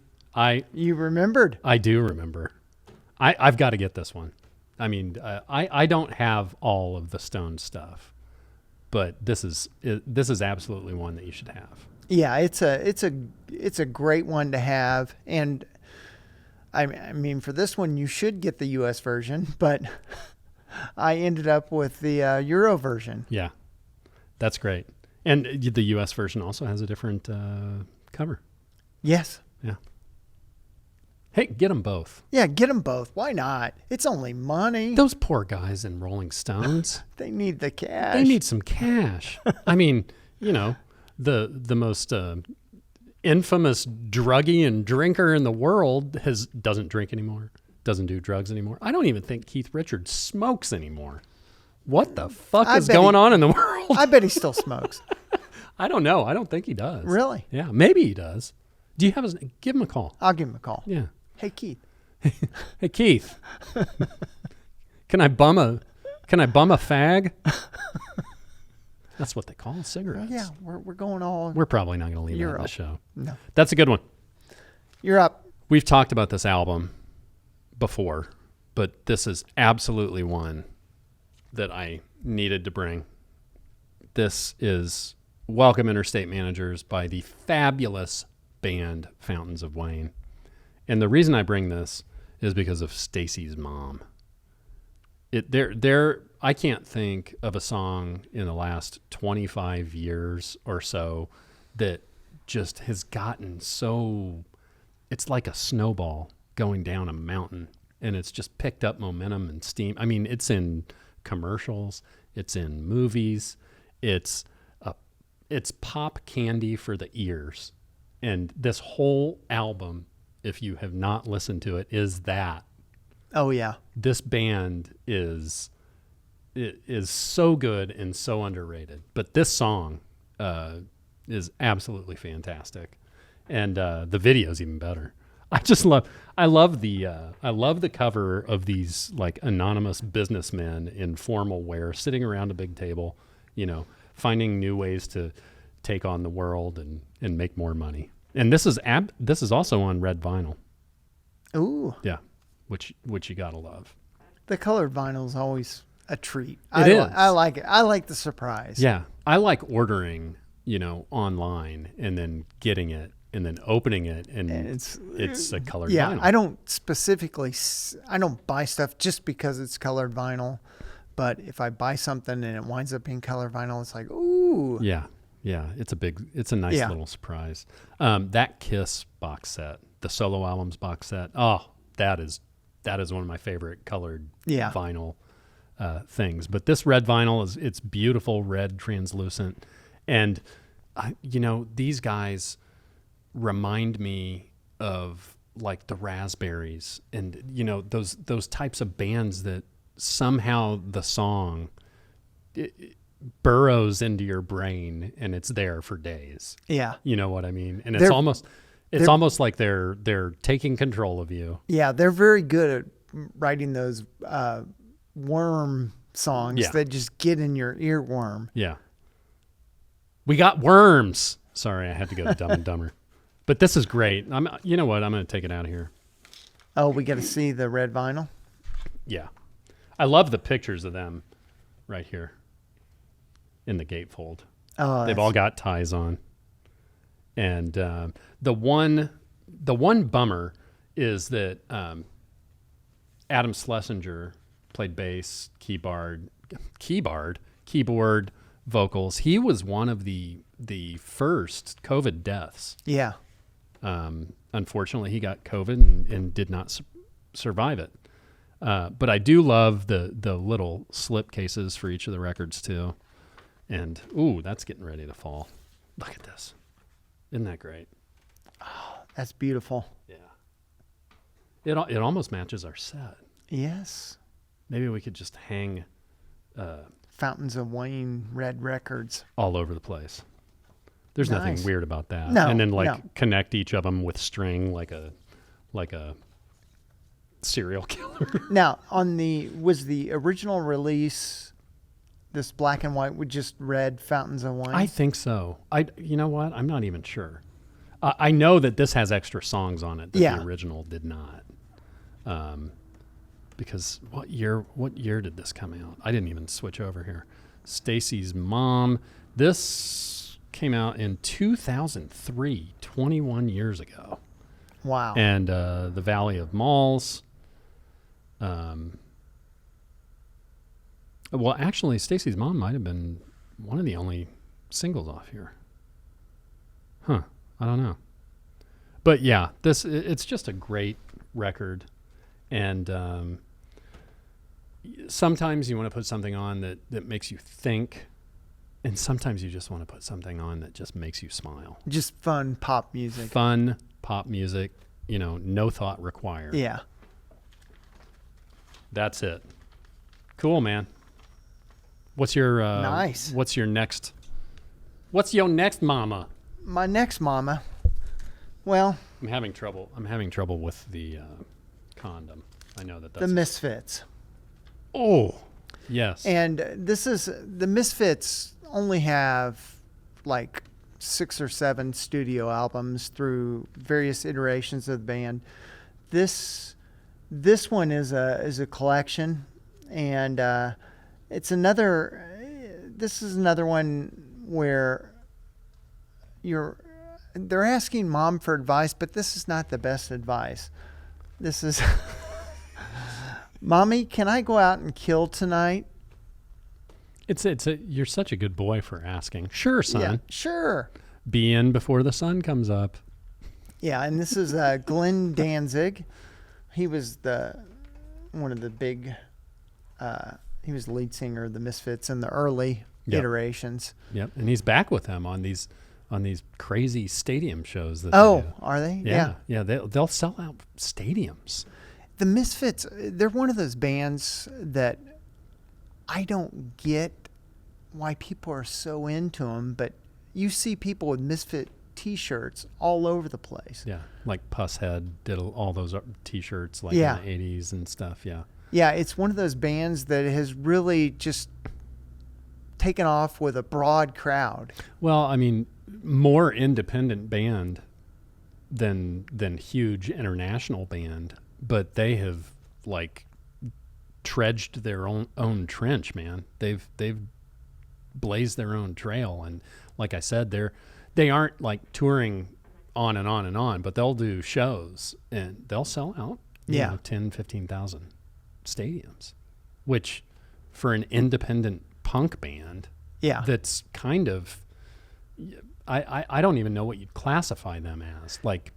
you remembered. I do remember. I've got to get this one. I mean, I don't have all of the Stone stuff, but this is absolutely one that you should have. Yeah, it's a great one to have, and I mean for this one you should get the U.S. version, but I ended up with the Euro version. Yeah, that's great. And the U.S. version also has a different cover. Yes. Yeah. Hey, get them both. Yeah, get them both. Why not? It's only money. Those poor guys in Rolling Stones. They need the cash. They need some cash. I mean, the most infamous druggie and drinker in the world doesn't drink anymore, doesn't do drugs anymore. I don't even think Keith Richards smokes anymore. What the fuck is going on in the world? I bet he still smokes. I don't know. I don't think he does. Really? Yeah, maybe he does. Do you have his? Give him a call. I'll give him a call. Yeah. Hey, Keith. Hey, Keith. Can I bum a fag? That's what they call cigarettes. Yeah, we're going all. We're probably not going to leave that in the show. No. That's a good one. You're up. We've talked about this album before, but this is absolutely one that I needed to bring. This is Welcome Interstate Managers by the fabulous band Fountains of Wayne. And the reason I bring this is because of Stacy's mom. I can't think of a song in the last 25 years or so that just has gotten so it's like a snowball going down a mountain, and it's just picked up momentum and steam. I mean, it's in commercials, it's in movies, it's pop candy for the ears. And this whole album, if you have not listened to it, is that. Oh yeah. This band is so good and so underrated. But this song is absolutely fantastic, and the video's even better. I love the cover of these like anonymous businessmen in formal wear sitting around a big table, finding new ways to take on the world and make more money. And this is also on red vinyl. Ooh. Yeah, which you gotta love. The colored vinyl is always a treat. It is. I like it. I like the surprise. Yeah, I like ordering, online and then getting it and then opening it and it's a colored vinyl. I don't buy stuff just because it's colored vinyl, but if I buy something and it winds up being colored vinyl, it's like, ooh. Yeah, it's a nice little surprise. That Kiss box set, the solo albums box set. Oh, that is one of my favorite colored vinyl things. But this red vinyl it's beautiful, red, translucent, and these guys remind me of like the Raspberries and those types of bands that somehow the song it burrows into your brain and it's there for days. Yeah. You know what I mean? And it's almost like they're taking control of you. Yeah, they're very good at writing those worm songs that just get in your earworm. Yeah. We got worms. Sorry, I had to go to Dumb and Dumber. But this is great. You know what? I'm going to take it out of here. Oh, we got to see the red vinyl? Yeah. I love the pictures of them right here in the gatefold. Oh, they've all got ties on. And the one bummer is that Adam Schlesinger played bass, keyboard, vocals. He was one of the first COVID deaths. Yeah. Unfortunately, he got COVID and did not survive it. But I do love the little slip cases for each of the records too. And ooh, that's getting ready to fall. Look at this. Isn't that great? Oh, that's beautiful. Yeah. It almost matches our set. Yes. Maybe we could just hang Fountains of Wayne red records all over the place. There's nothing weird about that. No, and then connect each of them with string like a serial killer. Now, was the original release this black and white with just red Fountains of Wayne? I think so. You know what? I'm not even sure. I know that this has extra songs on it that the original did not. Because what year did this come out? I didn't even switch over here. Stacy's Mom. This came out in 2003, 21 years ago. Wow. And The Valley of Malls. Well, actually, Stacy's Mom might have been one of the only singles off here. Huh. I don't know. But yeah, it's just a great record. And sometimes you want to put something on that makes you think. And sometimes you just want to put something on that just makes you smile. Just fun pop music. Fun pop music, no thought required. Yeah. That's it. Cool, man. What's your nice? What's your next Momma? My next Momma. Well, I'm having trouble with the condom. I know that's the Misfits. Oh, yes. And the Misfits only have like 6 or 7 studio albums through various iterations of the band. This one is a collection, and this is another one where they're asking mom for advice, but this is not the best advice. This is, Mommy, can I go out and kill tonight? You're such a good boy for asking. Sure, son. Yeah, sure. Be in before the sun comes up. Yeah, and this is Glenn Danzig. He was one of the big. He was the lead singer of the Misfits in the early iterations. Yep, and he's back with them on these crazy stadium shows. That they do. Are they? Yeah. They'll sell out stadiums. The Misfits, they're one of those bands that I don't get why people are so into them, but you see people with Misfit T-shirts all over the place. Yeah, like Pusshead did all those T-shirts like in the 80s and stuff, yeah. Yeah, it's one of those bands that has really just taken off with a broad crowd. Well, I mean, more independent band than huge international band, but they have like trudged their own trench, man. They've blazed their own trail, and like I said, they aren't like touring on and on and on, but they'll do shows and they'll sell out 10, 15,000 stadiums, which for an independent punk band that's kind of I don't even know what you'd classify them as, like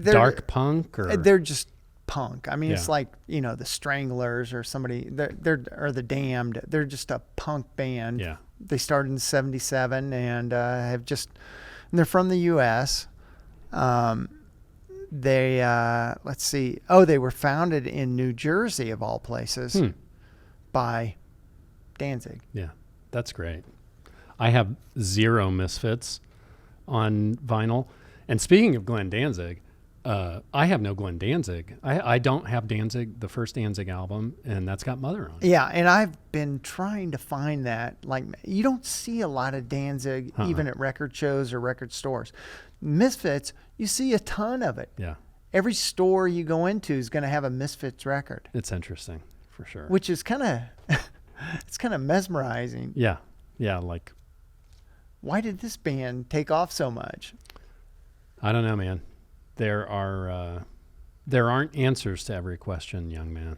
dark punk, or they're just punk. I mean, it's like, the Stranglers or somebody, or the Damned. They're just a punk band. Yeah. They started in '77 and and they're from the U.S. They let's see. Oh, they were founded in New Jersey, of all places, by Danzig. Yeah, that's great. I have 0 Misfits on vinyl. And speaking of Glenn Danzig, I have no Glenn Danzig. I don't have Danzig, the first Danzig album, and that's got Mother on it. Yeah, and I've been trying to find that. Like, you don't see a lot of Danzig even at record shows or record stores. Misfits, you see a ton of it. Yeah. Every store you go into is going to have a Misfits record. It's interesting, for sure. Which is kind of it's kind of mesmerizing. Yeah. Yeah, like, why did this band take off so much? I don't know, man. There aren't answers to every question, young man.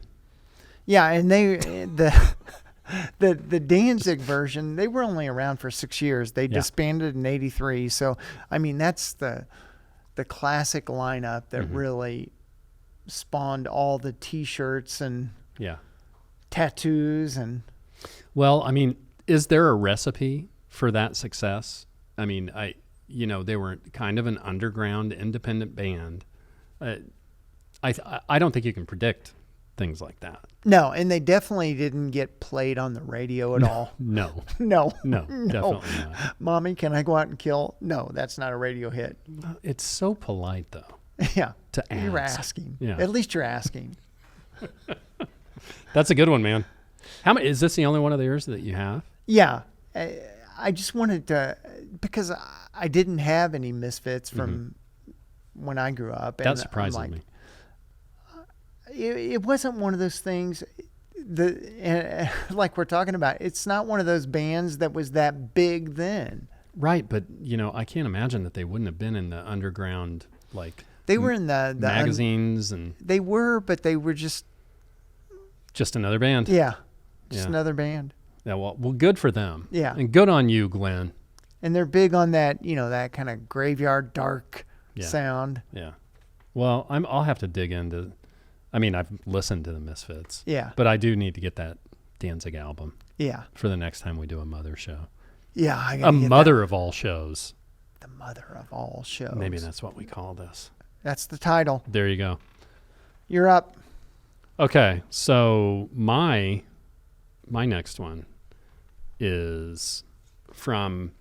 Yeah, and the Danzig version, they were only around for 6 years. They disbanded in '83. So, I mean, that's the classic lineup that really spawned all the T-shirts and tattoos and. Well, I mean, is there a recipe for that success? I mean, they were kind of an underground independent band. I don't think you can predict things like that. No, and they definitely didn't get played on the radio at all. No. No, definitely not. Mommy, can I go out and kill? No, that's not a radio hit. It's so polite, though. Yeah. To ask. You're asking. Yeah. At least you're asking. That's a good one, man. Is this the only one of theirs that you have? Yeah. I just wanted to, because I didn't have any Misfits from when I grew up. That surprises me. It wasn't one of those things like we're talking about. It's not one of those bands that was that big then. Right, but I can't imagine that they wouldn't have been in the underground, like they were in the magazines and they were, but they were just another band. Yeah, another band. Yeah, well, good for them. Yeah, and good on you, Glenn. And they're big on that, that kind of graveyard dark sound. Yeah. Well, I'll have to dig into. I mean, I've listened to the Misfits. Yeah. But I do need to get that Danzig album. Yeah. For the next time we do a Mother show. Yeah. A mother of all shows. The mother of all shows. Maybe that's what we call this. That's the title. There you go. You're up. Okay. So my next one is from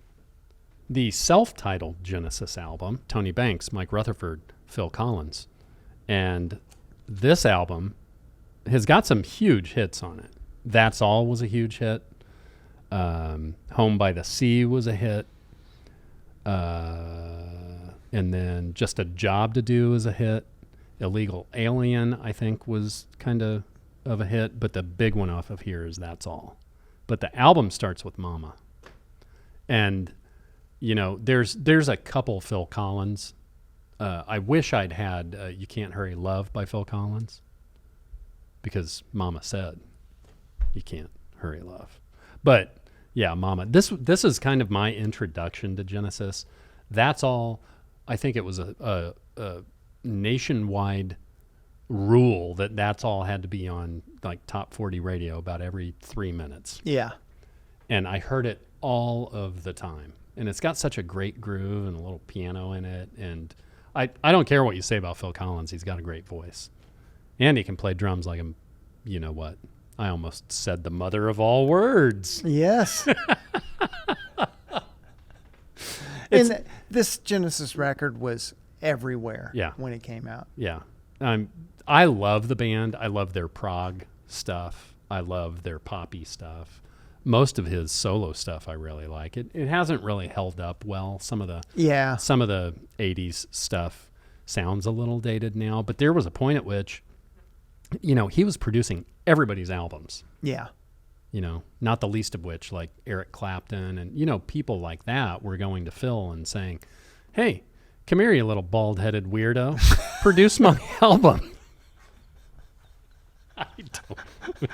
the self-titled Genesis album, Tony Banks, Mike Rutherford, Phil Collins. And this album has got some huge hits on it. That's All was a huge hit. Home by the Sea was a hit. And then Just a Job to Do is a hit. Illegal Alien, I think, was kind of a hit. But the big one off of here is That's All. But the album starts with Momma. And, there's a couple Phil Collins. I wish I'd had You Can't Hurry Love by Phil Collins, because Mama said you can't hurry love. But yeah, Momma. This is kind of my introduction to Genesis. That's All. I think it was a a nationwide rule that that's all had to be on like top 40 radio about every 3 minutes. Yeah. And I heard it all of the time. And it's got such a great groove and a little piano in it. And I don't care what you say about Phil Collins. He's got a great voice. And he can play drums like you know what? I almost said the mother of all words. Yes. And this Genesis record was everywhere when it came out. Yeah. I love the band. I love their prog stuff. I love their poppy stuff. Most of his solo stuff I really like. It hasn't really held up well. Some of the 80s stuff sounds a little dated now, but there was a point at which, you know, he was producing everybody's albums. Yeah. You know, not the least of which like Eric Clapton and, you know, people like that were going to Phil and saying, "Hey, come here, you little bald-headed weirdo. Produce my album." I don't.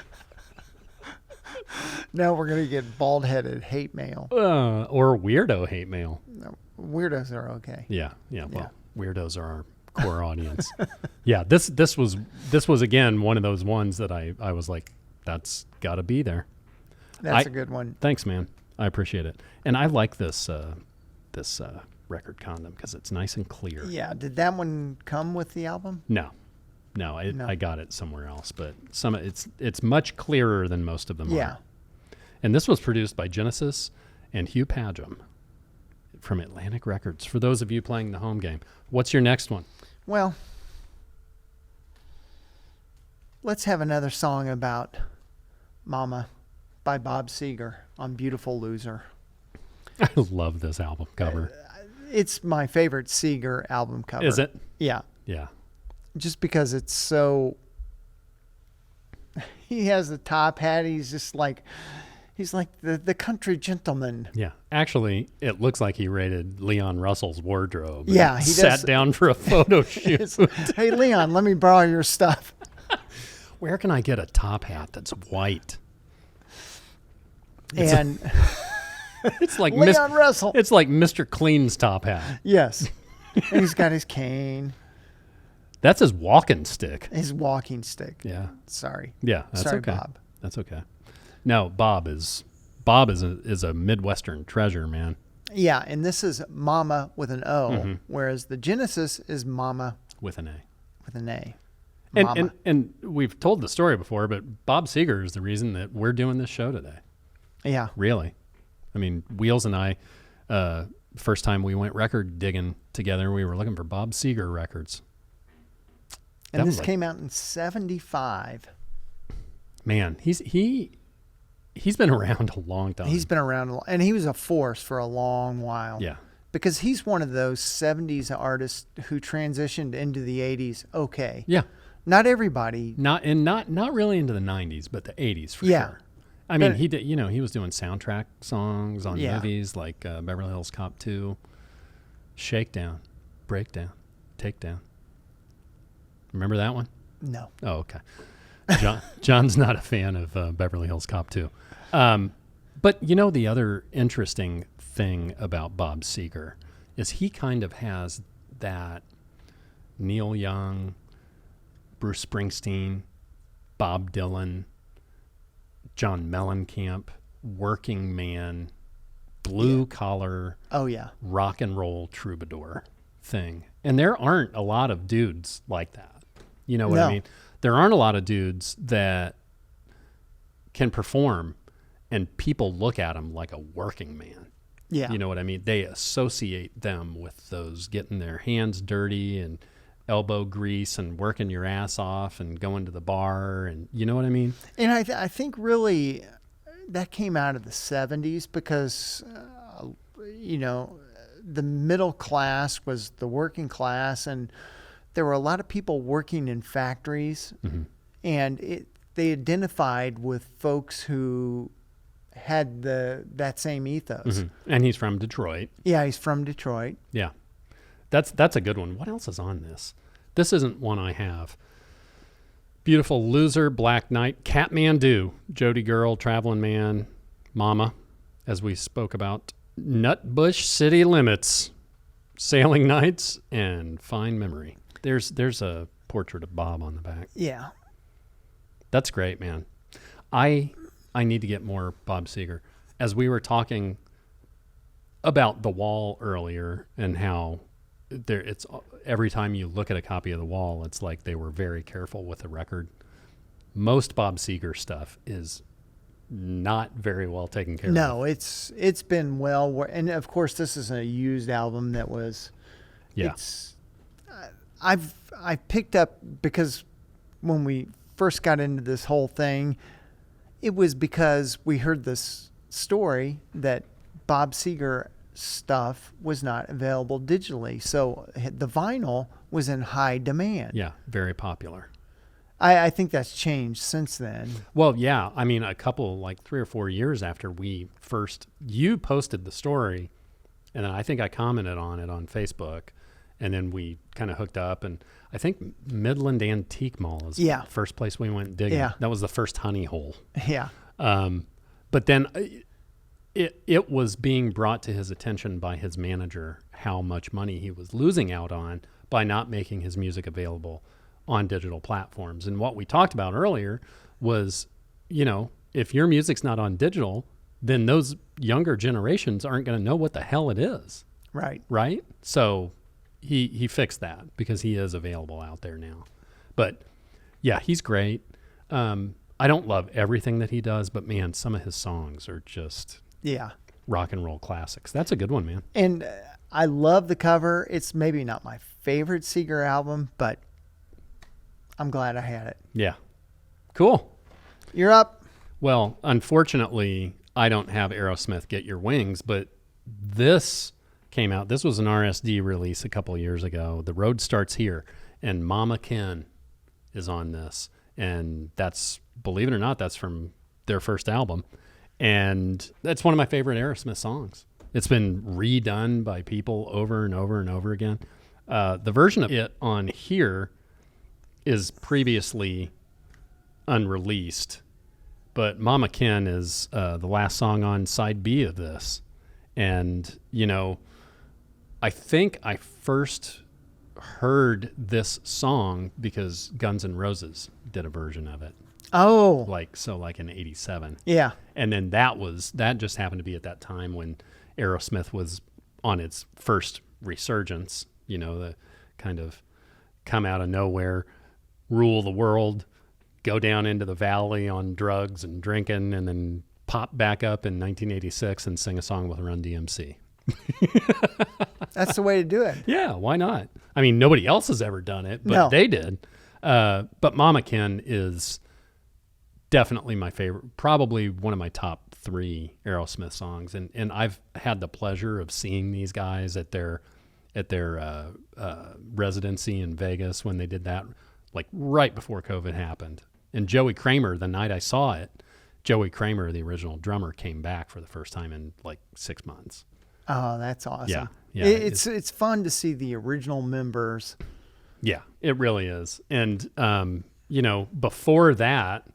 Now we're going to get bald-headed hate mail. Or weirdo hate mail. No, weirdos are okay. Yeah. Well, weirdos are our core audience. Yeah, this was again one of those ones that I was like, that's got to be there. That's a good one. Thanks, man. I appreciate it. And I like this record condom because it's nice and clear. Yeah. Did that one come with the album? No. I got it somewhere else, but it's much clearer than most of them are. And this was produced by Genesis and Hugh Padgham from Atlantic Records. For those of you playing the home game, what's your next one? Well, let's have another song about Momma by Bob Seger on Beautiful Loser. I love this album cover. It's my favorite Seger album cover. Is it? Yeah. Yeah. Just because it's so... He has the top hat. He's like the country gentleman. Yeah. Actually, it looks like he raided Leon Russell's wardrobe. Yeah. He sat down for a photo shoot. Hey, Leon, let me borrow your stuff. Where can I get a top hat that's white? And it's like Leon Russell. It's like Mr. Clean's top hat. Yes. And he's got his cane. That's his walking stick. His walking stick. Yeah. Sorry. Yeah. That's Sorry, okay. Bob. That's okay. No, Bob is a Midwestern treasure, man. Yeah, and this is Momma with an O, whereas the Genesis is Momma with an A. With an A. And we've told the story before, but Bob Seger is the reason that we're doing this show today. Yeah. Really. I mean, Wheels and I, first time we went record digging together, we were looking for Bob Seger records. And this came out in 1975. Man, he's been around a long time. He's been around, and he was a force for a long while. Yeah. Because he's one of those 70s artists who transitioned into the 80s. Okay. Yeah. Not everybody. Not really into the 90s, but the 80s for sure. I mean, he did. You know, he was doing soundtrack songs on movies like Beverly Hills Cop 2, Shakedown, Breakdown, Takedown. Remember that one? No. Oh, okay. John's not a fan of Beverly Hills Cop 2. But you know, the other interesting thing about Bob Seger is he kind of has that Neil Young, Bruce Springsteen, Bob Dylan, John Mellencamp, working man, blue collar, rock and roll troubadour thing. And there aren't a lot of dudes like that. You know what I mean? There aren't a lot of dudes that can perform and people look at them like a working man. Yeah. You know what I mean? They associate them with those getting their hands dirty and elbow grease and working your ass off and going to the bar, and you know what I mean? And I think really that came out of the 70s because, you know, the middle class was the working class, and there were a lot of people working in factories, and they identified with folks who had that same ethos. And he's from Detroit. Yeah, he's from Detroit. Yeah. That's a good one. What else is on this? This isn't one I have. Beautiful Loser, Black Knight, Catmandu, Jody Girl, Traveling Man, Momma, as we spoke about. Nutbush City Limits, Sailing Nights and Fine Memory. There's a portrait of Bob on the back. Yeah. That's great, man. I need to get more Bob Seger. As we were talking about The Wall earlier and how it's every time you look at a copy of The Wall, it's like they were very careful with the record. Most Bob Seger stuff is not very well taken care of. No, it's been and of course this is a used album that was. Yeah. It's I picked up because when we first got into this whole thing, it was because we heard this story that Bob Seger stuff was not available digitally. So the vinyl was in high demand. Yeah, very popular. I think that's changed since then. Well, yeah. I mean, a couple, like 3 or 4 years after you posted the story, and then I think I commented on it on Facebook, and then we kind of hooked up, and I think Midland Antique Mall is the first place we went digging. Yeah. That was the first honey hole. Yeah. But then it was being brought to his attention by his manager how much money he was losing out on by not making his music available on digital platforms. And what we talked about earlier was, if your music's not on digital, then those younger generations aren't going to know what the hell it is. Right. Right? So he fixed that because he is available out there now. But yeah, he's great. I don't love everything that he does, but man, some of his songs are just rock and roll classics. That's a good one, man. And I love the cover. It's maybe not my favorite Seger album, but I'm glad I had it. Yeah. Cool. You're up. Well, unfortunately, I don't have Aerosmith Get Your Wings, but this came out. This was an RSD release a couple of years ago. The Road Starts Here, and Momma Ken is on this. And that's, believe it or not, that's from their first album. And that's one of my favorite Aerosmith songs. It's been redone by people over and over and over again. The version of it on here is previously unreleased, but Momma Ken is the last song on side B of this. And, I think I first heard this song because Guns N' Roses did a version of it. Oh. Like in 87. Yeah. And then that just happened to be at that time when Aerosmith was on its first resurgence, the kind of come out of nowhere, rule the world, go down into the valley on drugs and drinking, and then pop back up in 1986 and sing a song with Run DMC. That's the way to do it. Yeah, why not? I mean, nobody else has ever done it, but they did. But Momma Ken is definitely my favorite, probably one of my top 3 Aerosmith songs. And I've had the pleasure of seeing these guys at their residency in Vegas when they did that, like right before COVID happened. And Joey Kramer, the night I saw it, Joey Kramer, the original drummer, came back for the first time in like 6 months. Oh, that's awesome. Yeah, It's fun to see the original members. Yeah, it really is. And, before that,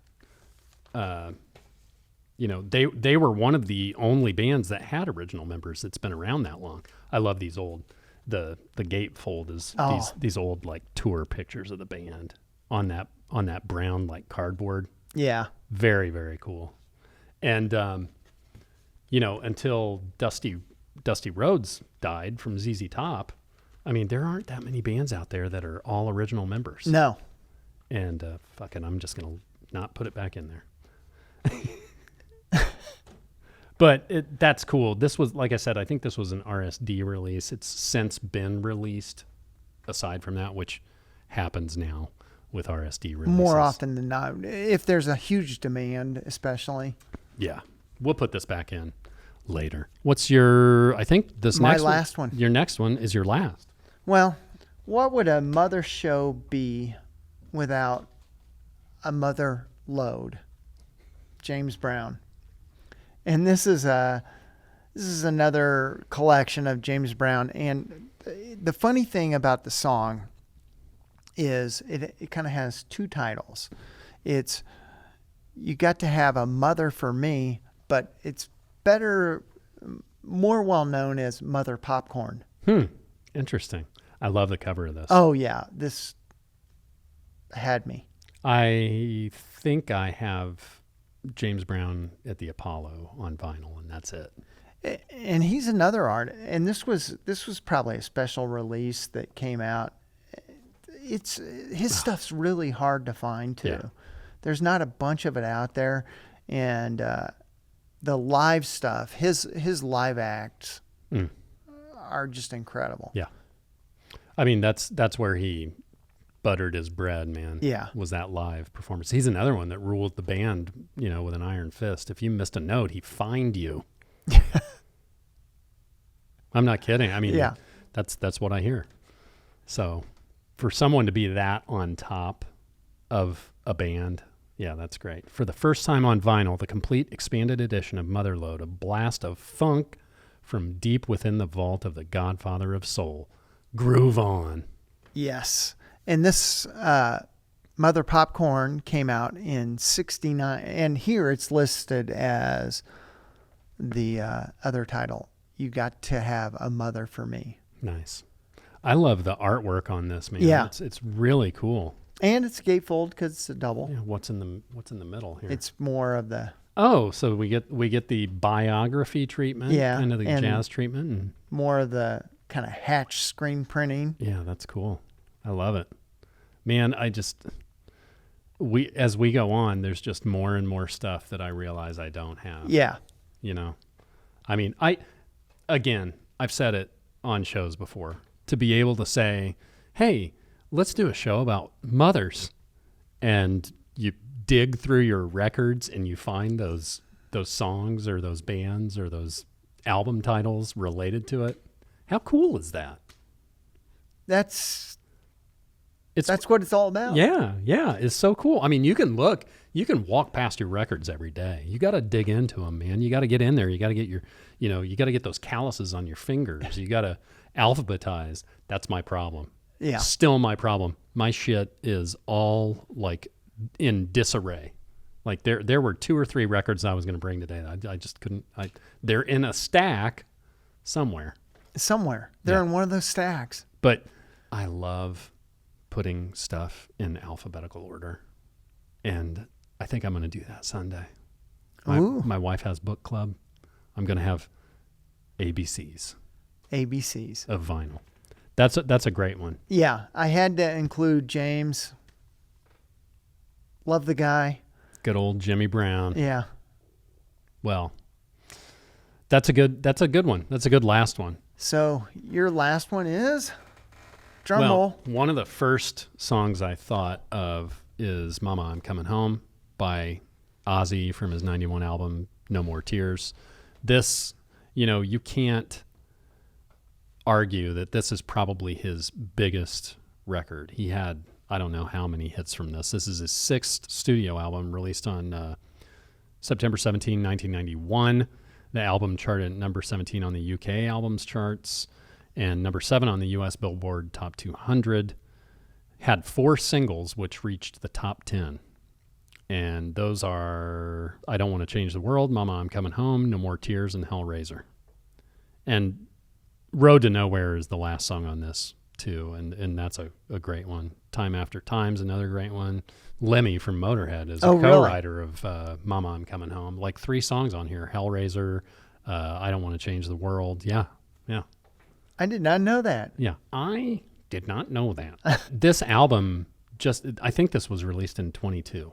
they were one of the only bands that had original members that's been around that long. I love these old, the gatefold is these old like tour pictures of the band on that brown like cardboard. Yeah. Very, very cool. And, until Dusty Rhodes died from ZZ Top, I mean, there aren't that many bands out there that are all original members. No. And I'm just going to not put it back in there. But that's cool. This was, like I said, I think this was an RSD release. It's since been released, aside from that, which happens now with RSD releases. More often than not. If there's a huge demand, especially. Yeah. We'll put this back in later. What's your, I think this My next last one. Your next one is your last. Well, what would a mother show be without a mother load? James Brown. And this is another collection of James Brown. And the funny thing about the song is it kind of has 2 titles. It's You Got to Have a Mother for Me, but it's more well known as Mother Popcorn. Interesting. I love the cover of this. Oh yeah, this had me. I think I have James Brown at the Apollo on vinyl, and that's it. And he's another artist, and this was probably a special release that came out. It's his stuff's really hard to find too. Yeah. There's not a bunch of it out there, and the live stuff, his live acts are just incredible. Yeah. I mean, that's where he buttered his bread, man. Yeah. Was that live performance. He's another one that ruled the band, with an iron fist. If you missed a note, he fined you. I'm not kidding. I mean, Yeah. that's what I hear. So for someone to be that on top of a band, yeah, that's great. For the first time on vinyl, the complete expanded edition of Motherlode, a blast of funk from deep within the vault of the Godfather of Soul. Groove on. Yes. And this Mother Popcorn came out in 1969, and here it's listed as the other title, You Got to Have a Mother for Me. Nice. I love the artwork on this, man. Yeah. It's really cool. And it's gatefold because it's a double. Yeah, what's in the middle here? It's more of the So we get the biography treatment, Yeah, kind of the and- jazz treatment, and more of the kind of hatch screen printing. yeah, that's cool. I love it, man. As we go on, there's just more and more stuff that I realize I don't have. Yeah. I mean, I've said it on shows before, to be able to say, hey, let's do a show about mothers, and you dig through your records and you find those songs or those bands or those album titles related to it. How cool is that? That's what it's all about. Yeah, it's so cool. I mean, you can walk past your records every day. You got to dig into them, man. You got to get in there. You got to get you got to get those calluses on your fingers. You got to alphabetize. That's my problem. Yeah. Still my problem. My shit is all like in disarray. Like there were 2 or 3 records I was going to bring today. I just couldn't. They're in a stack somewhere. They're in one of those stacks. But I love putting stuff in alphabetical order, and I think I'm going to do that Sunday. My wife has book club. I'm going to have ABCs of vinyl. That's a great one. Yeah, I had to include James. Love the guy. Good old Jimmy Brown. Yeah. Well, that's a good one. That's a good last one. So your last one is drum roll. One of the first songs I thought of is Momma, I'm Coming Home by Ozzy from his 91 album, No More Tears. This, you can't argue that this is probably his biggest record. He had, I don't know how many hits from this. This is his 6th studio album, released on September 17, 1991. The album charted at number 17 on the UK albums charts and number 7 on the US Billboard Top 200. Had 4 singles which reached the top 10. And those are I Don't Want to Change the World, Momma, I'm Coming Home, No More Tears, and Hellraiser. And Road to Nowhere is the last song on this too, and that's a great one. Time After Time's another great one. Lemmy from Motorhead is a co-writer of Momma, I'm Coming Home. Like 3 songs on here. Hellraiser, I Don't Want to Change the World. Yeah. I did not know that. Yeah, I did not know that. This album, I think this was released in 22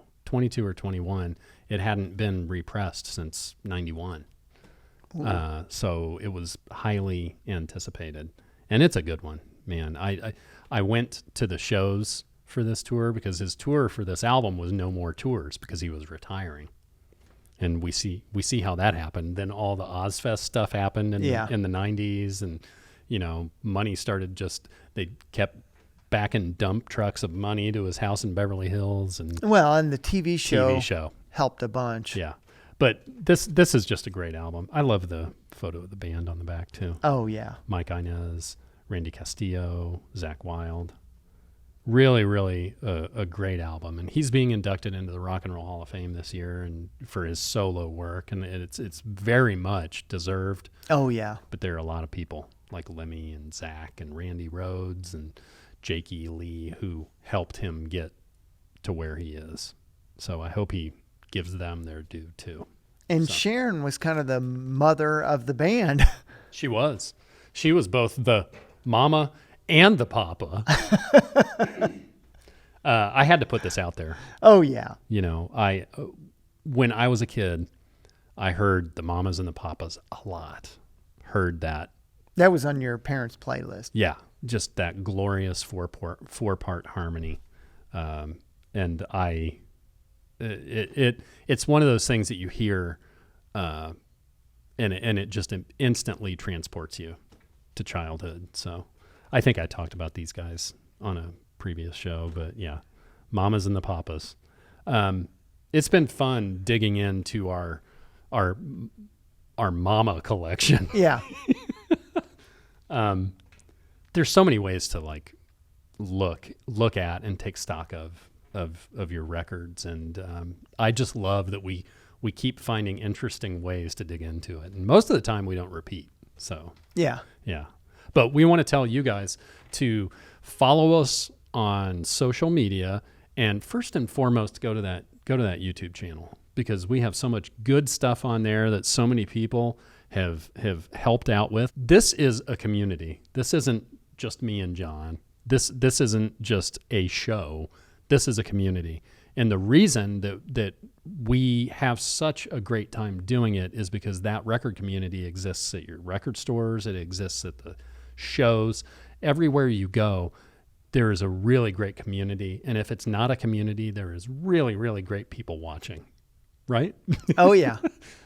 or 21. It hadn't been repressed since 91. So it was highly anticipated. And it's a good one, man. I went to the shows for this tour because his tour for this album was No More Tours because he was retiring. And we see how that happened. Then all the Ozfest stuff happened in the 90s, and money started they kept backing dump trucks of money to his house in Beverly Hills, and the TV show helped a bunch. Yeah. But this is just a great album. I love the photo of the band on the back too. Oh yeah. Mike Inez, Randy Castillo, Zach Wilde. Really, really a great album. And he's being inducted into the Rock and Roll Hall of Fame this year and for his solo work. And it's very much deserved. Oh, yeah. But there are a lot of people like Lemmy and Zach and Randy Rhoads and Jake E. Lee who helped him get to where he is. So I hope he gives them their due too. And So. Sharon was kind of the mother of the band. She was. She was both the mama and the papa. I had to put this out there. Oh, yeah. You know, when I was a kid, I heard the mamas and the papas a lot. Heard that. That was on your parents' playlist. Yeah, just that glorious four-part harmony. And it's one of those things that you hear, and it just instantly transports you to childhood. So I think I talked about these guys on a previous show, but yeah, mamas and the papas. It's been fun digging into our mama collection. Yeah. There's so many ways to like look at and take stock of your records, and I just love that we keep finding interesting ways to dig into it, and most of the time we don't repeat. So Yeah. yeah, but we want to tell you guys to follow us on social media, and first and foremost, go to that YouTube channel, because we have so much good stuff on there that so many people have helped out with. This is a community. This isn't just me and John. This isn't just a show. This is a community. And the reason that we have such a great time doing it is because that record community exists at your record stores. It exists at the shows. Everywhere you go, there is a really great community. And if it's not a community, there is really, really great people watching, right? Oh, yeah.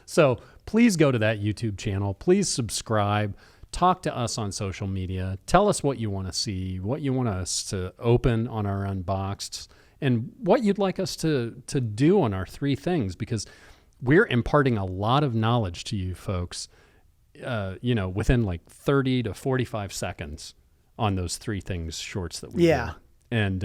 So please go to that YouTube channel. Please subscribe. Talk to us on social media. Tell us what you want to see, what you want us to open on our Unboxed, and what you'd like us to do on our 3 things, because we're imparting a lot of knowledge to you folks, within like 30 to 45 seconds on those 3 things shorts that we do. And,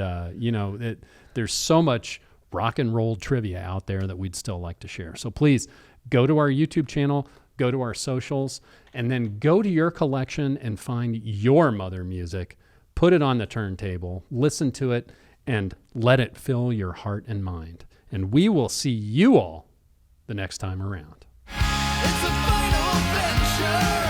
there's so much rock and roll trivia out there that we'd still like to share. So please go to our YouTube channel, go to our socials, and then go to your collection and find your mother music, put it on the turntable, listen to it, and let it fill your heart and mind. And we will see you all the next time around. It's a final adventure.